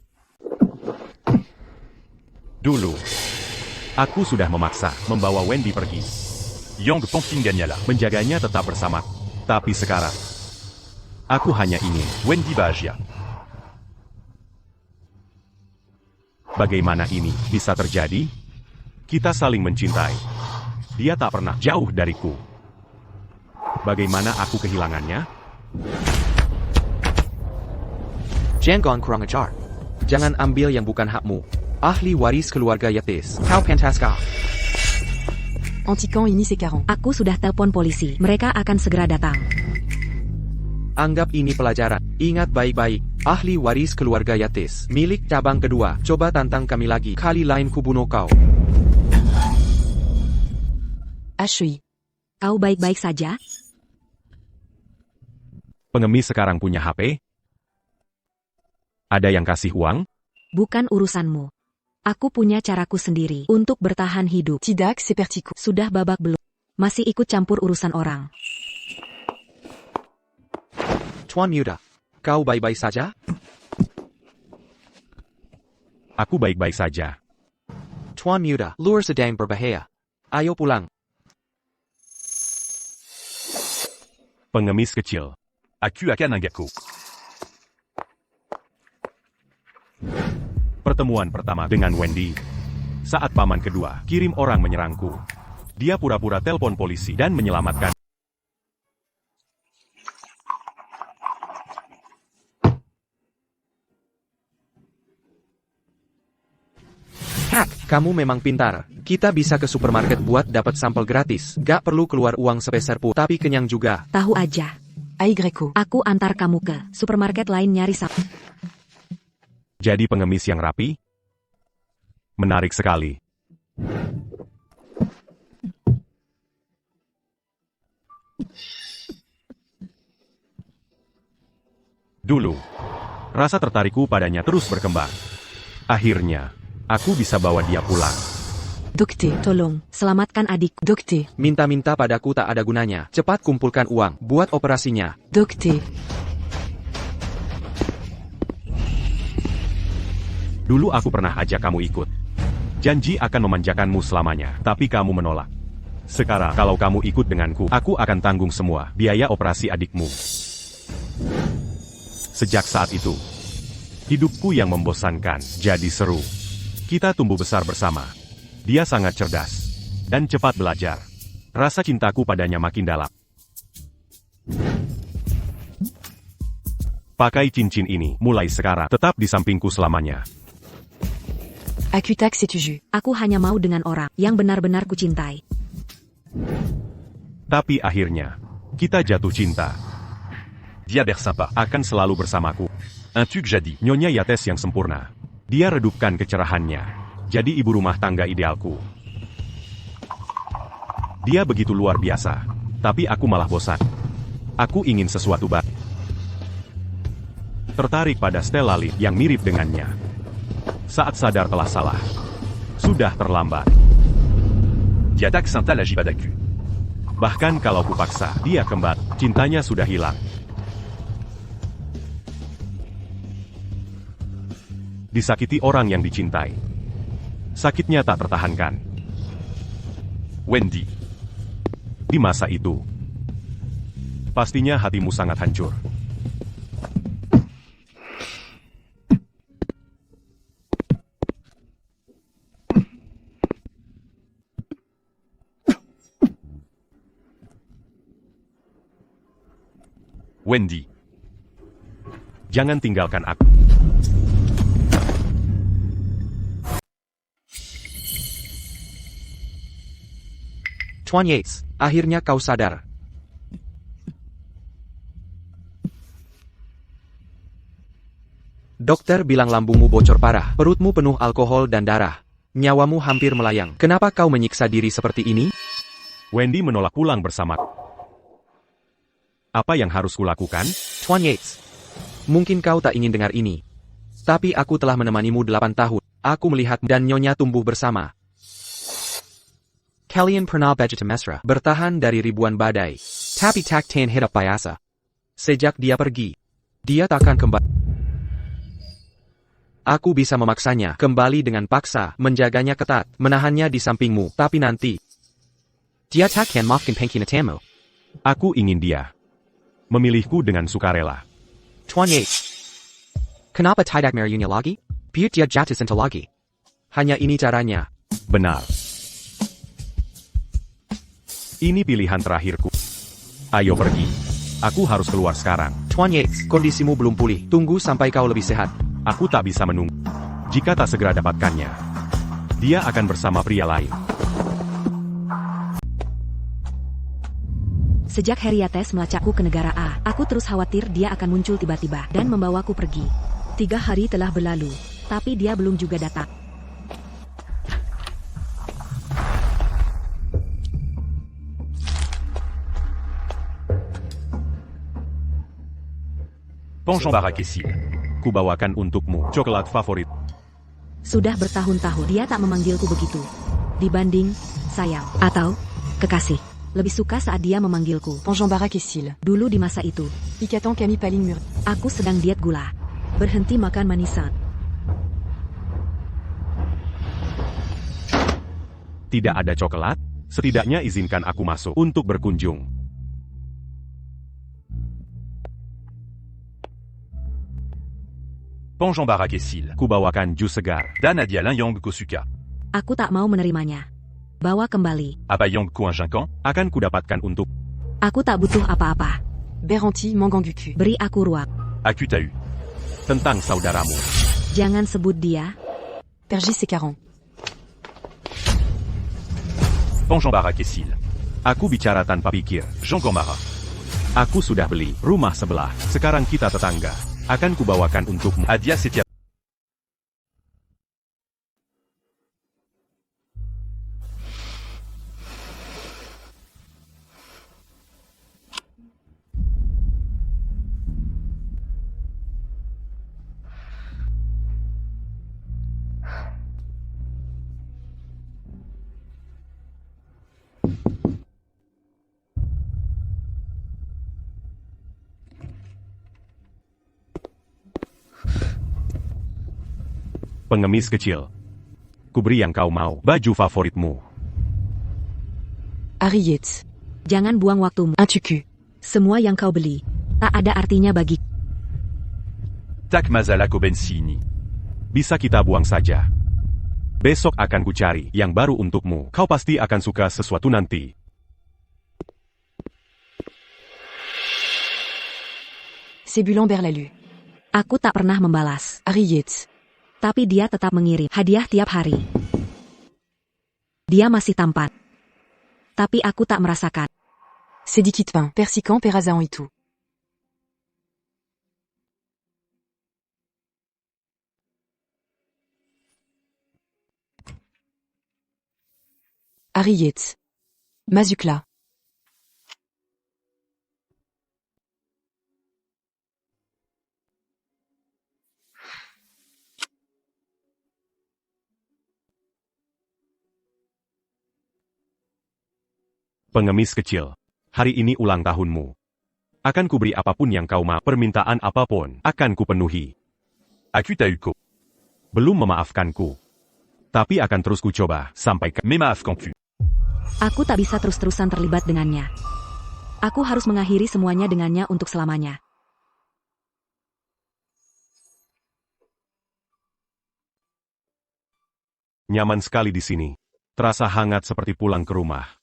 Dulu, aku sudah memaksa membawa Wendy pergi. Yang Pongfinganiala. Menjaganya tetap bersama. Tapi sekarang, aku hanya ingin. Wendy Bagia. Bagaimana ini bisa terjadi? Kita saling mencintai. Dia tak pernah jauh dariku. Bagaimana aku kehilangannya? Jangan kurang ajar. Jangan ambil yang bukan hakmu. Ahli waris keluarga Yates. Kau Pantaska. Antican ini Sekaran. Aku sudah telepon polisi. Mereka akan segera datang. Anggap ini pelajaran. Ingat baik-baik. Ahli waris keluarga Yates. Milik cabang kedua. Coba tantang kami lagi. Kali lain ku bunuh kau. Ashui. Kau baik-baik saja? Pengemis sekarang punya HP? Ada yang kasih uang? Bukan urusanmu. Aku punya caraku sendiri untuk bertahan hidup. Tidak, c'est Pertico. Sudah babak belum? Masih ikut campur urusan orang. Tuan Muda, kau baik-baik saja? Aku baik-baik saja. Tuan Muda, Lure sedang berbahaya. Ayo pulang. Pengemis kecil. Aku akan anggapku. Pertemuan pertama dengan Wendy. Saat paman kedua kirim orang menyerangku. Dia pura-pura telepon polisi dan menyelamatkan. Hack, kamu memang pintar. Kita bisa ke supermarket buat dapat sampel gratis. Gak perlu keluar uang sepeser pun, tapi kenyang juga. Tahu aja. Ay Greco. Aku antar kamu ke supermarket lain nyari Jadi pengemis yang rapi? Menarik sekali. Dulu, rasa tertarikku padanya terus berkembang. Akhirnya, aku bisa bawa dia pulang. Docté. Tolong, selamatkan adikku. Docté. Minta-minta padaku tak ada gunanya. Cepat kumpulkan uang, buat operasinya. Docté. Dulu aku pernah ajak kamu ikut. Janji akan memanjakanmu selamanya, tapi kamu menolak. Sekarang, kalau kamu ikut denganku, aku akan tanggung semua biaya operasi adikmu. Sejak saat itu, hidupku yang membosankan jadi seru. Kita tumbuh besar bersama. Dia sangat cerdas dan cepat belajar. Rasa cintaku padanya makin dalam. Pakai cincin ini mulai sekarang, tetap di sampingku selamanya. Acutac c'est tu jus. Aku hanya mau dengan orang yang benar-benar kucintai. Tapi akhirnya, kita jatuh cinta. Dia bersympa. Akan selalu bersamaku. Un tuc jadi. Nyonya Yates yang sempurna. Dia redupkan kecerahannya. Jadi ibu rumah tangga idealku. Dia begitu luar biasa. Tapi aku malah bosan. Aku ingin sesuatu baru. Tertarik pada Stella Lee yang mirip dengannya. Saat sadar telah salah. Sudah terlambat. Diadak Sinta la Jibadaku. Bahkan kalau kupaksa, dia kembali. Cintanya sudah hilang. Disakiti orang yang dicintai. Sakitnya tak tertahankan. Wendy. Di masa itu, pastinya hatimu sangat hancur. Wendy. Jangan tinggalkan aku. Tuan Yates, akhirnya kau sadar. Dokter bilang lambungmu bocor parah, perutmu penuh alkohol dan darah. Nyawamu hampir melayang. Kenapa kau menyiksa diri seperti ini? Wendy menolak pulang bersamaku. Apa yang harus kulakukan? Tuan Yates, mungkin kau tak ingin dengar ini. Tapi aku telah menemanimu 8 tahun. Aku melihat dan Nyonya tumbuh bersama. Kalian pernah begitu mesra, bertahan dari ribuan badai. Tapi tak tahan hidup biasa. Sejak dia pergi, dia takkan kembali. Aku bisa memaksanya kembali dengan paksa, menjaganya ketat, menahannya di sampingmu. Tapi nanti, dia takkan maafkan pengkhianatmu. Aku ingin dia memilihku dengan sukarela. Tuan Yates, kenapa tidak meriunya lagi? Biar dia jatuh cinta lagi. Hanya ini caranya. Benar. Ini pilihan terakhirku. Ayo pergi. Aku harus keluar sekarang. Tuan Yates, kondisimu belum pulih. Tunggu sampai kau lebih sehat. Aku tak bisa menunggu. Jika tak segera dapatkannya, dia akan bersama pria lain. Sejak Harriates melacakku ke negara A, aku terus khawatir dia akan muncul tiba-tiba dan membawaku pergi. 3 hari telah berlalu, tapi dia belum juga datang. Bonjour Barakessi. Kubawakan untukmu coklat favorit. Sudah bertahun-tahun dia tak memanggilku begitu. Dibanding sayang atau kekasih. Lebih suka saat dia memanggilku. Jean Barak et Syl. Dulu di masa itu, Icatan Camille Paline Mur. aku sedang diet gula. Berhenti makan manisan. Tidak ada coklat? Setidaknya izinkan aku masuk untuk berkunjung. Panjean Barak et Syl. Kubawakan jus segar. Dan Nadia Yang Kosuka. Aku tak mau menerimanya. Bawa kembali. Apa Yang Ko Jinkan. Akan kudapatkan untuk Aku tak butuh apa-apa. Beranti Manganguku. Beri aku ruang. Akutahu. tentang saudaramu. Jangan sebut dia. Pergis et Caron. Panjean Barak et Syl. Aku bicara tanpa pikir. Jean Gomara. Aku sudah beli rumah sebelah. Sekarang kita tetangga. Akan kubawakan untukmu. Adia Setia. Pengemis kecil. Kuberi yang kau mau. Baju favoritmu. Harry Yates. Jangan buang waktumu. Un tucu. Semua yang kau beli tak ada artinya bagi. Tak Mazala Kobensini. Bisa kita buang saja. Besok akan kucari yang baru untukmu. Kau pasti akan suka sesuatu nanti. Sébulan Berlalu. Aku tak pernah membalas. Harry Yates. Tapi dia tetap mengirim hadiah tiap hari. Dia masih tampan. Tapi aku tak merasakan. Sédikit Pain. Persican Perazan itu. Harry Yates. Mazukla. Pengemis kecil. Hari ini ulang tahunmu. Akan kuberi apapun yang kau mau. Permintaan apapun akan kupenuhi. Akutauko. Belum memaafkanku. Tapi akan terus kucoba sampai ke... Memaafkanku. Aku tak bisa terus-terusan terlibat dengannya. Aku harus mengakhiri semuanya dengannya untuk selamanya. Nyaman sekali di sini. Terasa hangat seperti pulang ke rumah.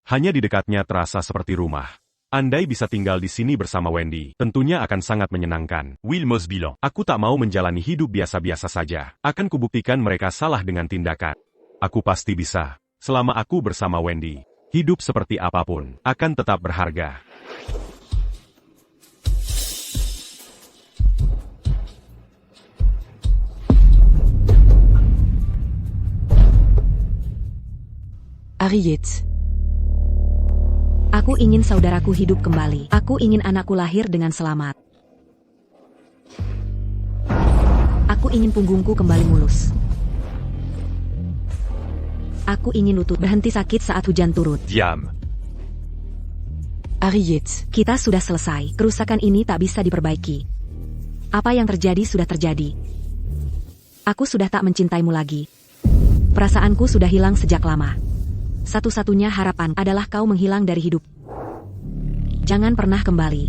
Hanya di dekatnya terasa seperti rumah. Andai bisa tinggal di sini bersama Wendy, tentunya akan sangat menyenangkan. Wilmos Bilan. Aku tak mau menjalani hidup biasa-biasa saja. Akan kubuktikan mereka salah dengan tindakan. Aku pasti bisa. Selama aku bersama Wendy, hidup seperti apapun akan tetap berharga. Harry Yates. Aku ingin saudaraku hidup kembali. Aku ingin anakku lahir dengan selamat. Aku ingin punggungku kembali mulus. Aku ingin lutut berhenti sakit saat hujan turun. Diam. Harry Yates. Kita sudah selesai. Kerusakan ini tak bisa diperbaiki. Apa yang terjadi sudah terjadi. Aku sudah tak mencintaimu lagi. Perasaanku sudah hilang sejak lama. Satu-satunya harapan adalah kau menghilang dari hidup. Jangan pernah kembali.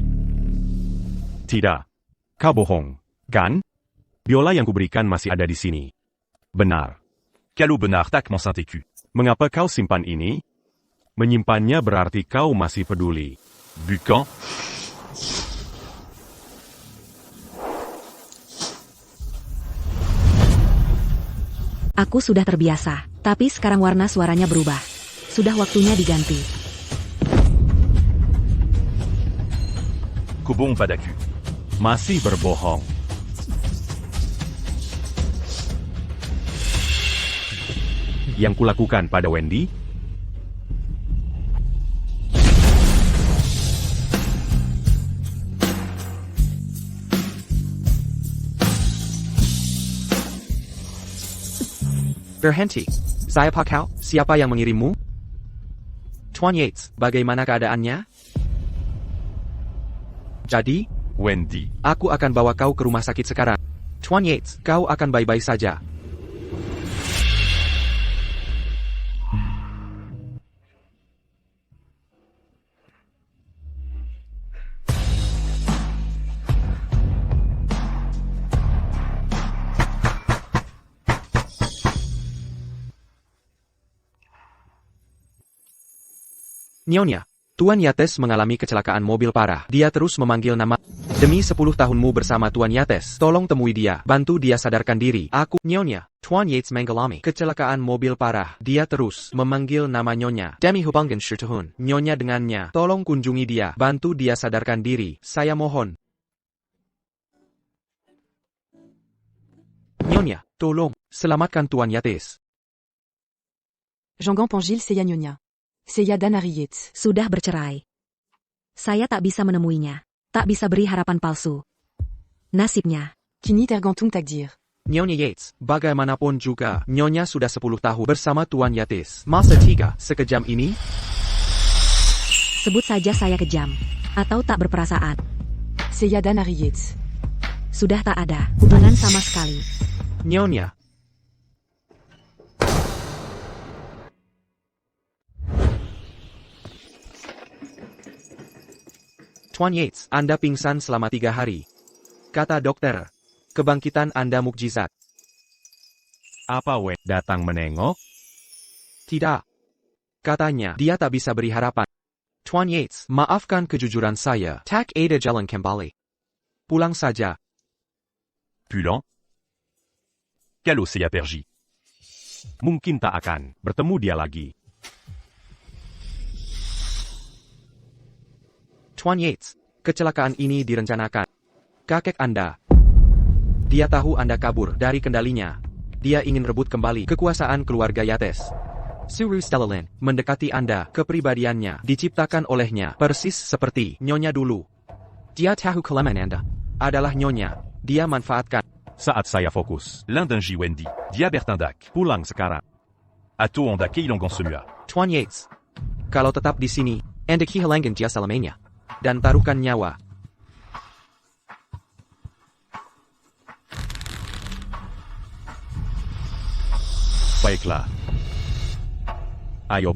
Tidak. Kau bohong, kan? Biola yang kuberikan masih ada di sini. Benar. Kalau benar tak Monsantecu. Mengapa kau simpan ini? Menyimpannya berarti kau masih peduli. Bucan. Aku sudah terbiasa, tapi sekarang warna suaranya berubah. Sudah waktunya diganti. Kobong Padaku. Masih berbohong. Yang kulakukan pada Wendy? Berhenti. Saya Pak Kau, siapa yang mengirimmu? Tuan Yates, bagaimana keadaannya? Jadi, Wendy, aku akan bawa kau ke rumah sakit sekarang. Tuan Yates, kau akan baik-baik saja. Nyonya, Tuan Yates mengalami kecelakaan mobil parah. Dia terus memanggil nama. Demi 10 tahunmu bersama Tuan Yates, tolong temui dia, bantu dia sadarkan diri. Aku, Nyonya, Tuan Yates mengalami kecelakaan mobil parah. Dia terus memanggil nama Nyonya. Demi hubungan syutuhun. Nyonya dengannya, tolong kunjungi dia, bantu dia sadarkan diri. Saya mohon. Nyonya, tolong, selamatkan Tuan Yates. Jean Pangil, c'est Yanyonia. C'est Yadan Yates. Sudah bercerai. Saya tak bisa menemuinya. Tak bisa beri harapan palsu. Nasibnya. Kini tergantung takdir. Nyonya Yates, bagaimanapun juga, Nyonya sudah 10 tahun bersama Tuan Yates. Masa 3, sekejam ini? Sebut saja saya kejam. Atau tak berperasaan. C'est Yadan Yates. Sudah tak ada hubungan sama sekali. Nyonya. Tuan Yates, Anda pingsan selama 3 hari. Kata dokter, kebangkitan Anda mukjizat. Apa datang menengok? Tidak. Katanya, dia tak bisa beri harapan. Tuan Yates, maafkan kejujuran saya. Tak ada jalan kembali. Pulang saja. Pulant. Calo s'est pergi. Mungkin tak akan bertemu dia lagi. Tuan Yates, kecelakaan ini direncanakan. Kakek Anda. Dia tahu Anda kabur dari kendalinya. Dia ingin rebut kembali kekuasaan keluarga Yates. Suru Stellalin, mendekati Anda, kepribadiannya diciptakan olehnya, persis seperti Nyonya dulu. Dia tahu kelemahan Anda adalah Nyonya. Dia manfaatkan. Saat saya fokus. L'Indingi Wendy, Dia Bertindac, Pulang sekarang. Ato Ondake Ilongan Semua. Tuan Yates, kalau tetap di sini, Anda kehilangan dia selamanya. Dan taruhkan nyawa. Baiklah. Ayo.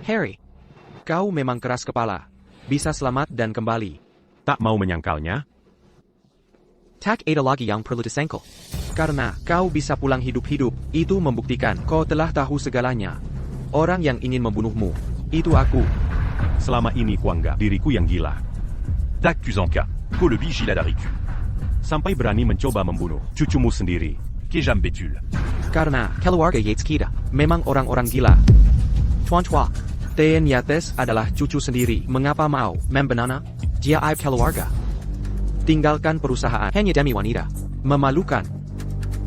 Harry, kau memang keras kepala. Bisa selamat dan kembali. Tak mau menyangkalnya? Tak ada lagi yang perlu disangkal. Karena kau bisa pulang hidup-hidup, itu membuktikan kau telah tahu segalanya. Orang yang ingin membunuhmu, itu aku. Selama ini kuanggap diriku yang gila. T'accusant que le vigile d'Aricu. Sampai berani mencoba membunuh cucumu sendiri. Kejam Betul. Karena keluarga Yates kita memang orang-orang gila. Tuan-tuan, Tuan Yates adalah cucu sendiri. Mengapa mau membenana? Dia aib keluarga. Tinggalkan perusahaan hanya demi wanita. Memalukan.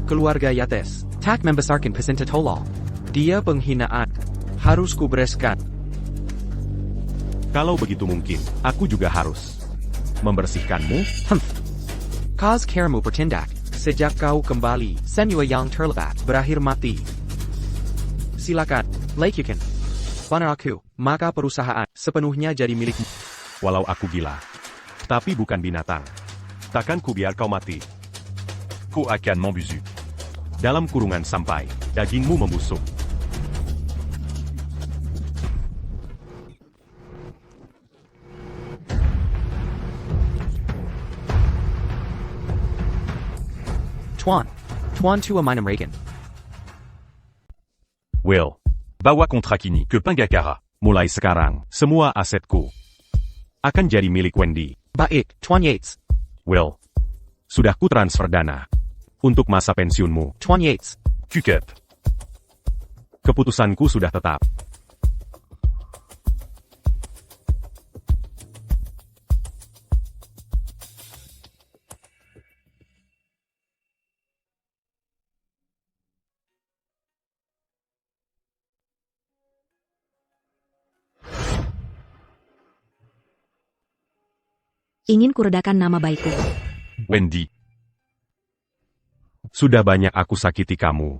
Keluarga Yates tak membesarkan pecinta tolol. Dia penghinaan. Harus kubereskan. Kalau begitu mungkin, aku juga harus membersihkanmu. Kaz karemu bertindak. Sejak kau kembali, semua yang terlibat berakhir mati. Silakan, lakukan. Benar aku, maka perusahaan sepenuhnya jadi milikmu. Walau aku gila, tapi bukan binatang. Takkan ku biar kau mati. Ko akan membusu. Dalam kurungan sampai dagingmu membusuk. Tuan tua minum Reagan. Will, Bawa kontra kini ke Pangakara. mulai sekarang, semua asetku akan jadi milik Wendy. Baik, Tuan Yates. Will, sudah ku transfer dana untuk masa pensiunmu. Tuan Yates. Kukup. Keputusanku sudah tetap. Ingin kuredakan nama baikku. Wendy. Sudah banyak aku sakiti kamu.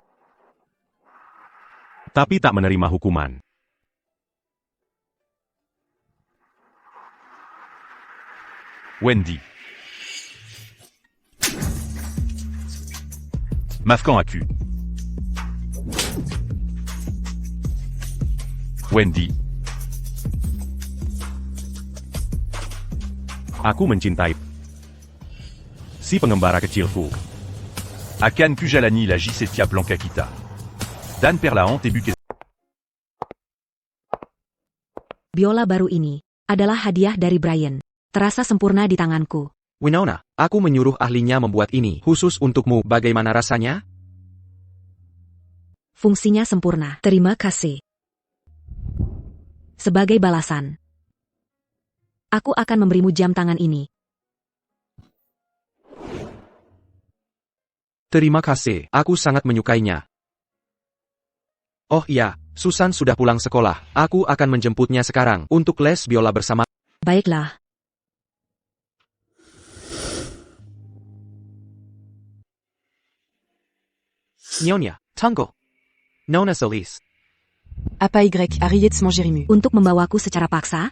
Tapi tak menerima hukuman. Wendy. Mafkan Aku. Wendy. Aku mencintai si pengembara kecilku. Akan Kujalani la Jisetia Plankakita. Dan Perlahan Tebuke. Biola baru ini adalah hadiah dari Brian. Terasa sempurna di tanganku. Winona, aku menyuruh ahlinya membuat ini khusus untukmu. Bagaimana rasanya? Fungsinya sempurna. Terima kasih. Sebagai balasan, aku akan memberimu jam tangan ini. Terima kasih, aku sangat menyukainya. Oh iya, Susan sudah pulang sekolah. Aku akan menjemputnya sekarang untuk les biola bersama. Baiklah. Nyonya, Tunggu. Nona Solis. Apa Y, Harriet Mangerimu. Untuk membawaku secara paksa?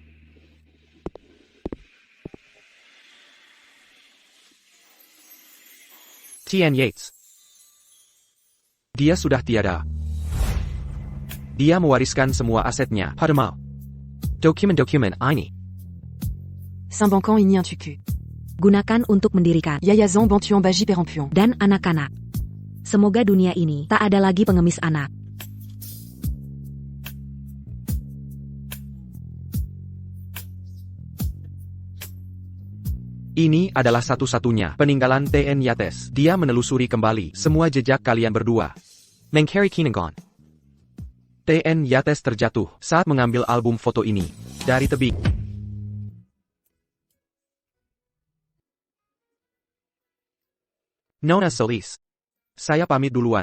T.N. Yates. Dia sudah tiada. Dia mewariskan semua asetnya padamu. Dokumen-dokumen ini. Saint-Bancan Ignien Tuku. Gunakan untuk mendirikan Yayazan Bantuan Baji Perempuan. dan anak-anak. Semoga dunia ini tak ada lagi pengemis anak. Ini adalah satu-satunya peninggalan T.N. Yates. Dia menelusuri kembali semua jejak kalian berdua. Mengcari Kinangon. T.N. Yates terjatuh saat mengambil album foto ini dari tebing. Nona Solis. Saya pamit duluan.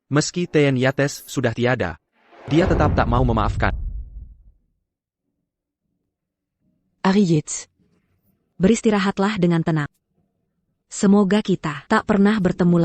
Meski T.N. Yates sudah tiada, dia tetap tak mau memaafkan. Harriet. Beristirahatlah dengan tenang. Semoga kita tak pernah bertemu lagi.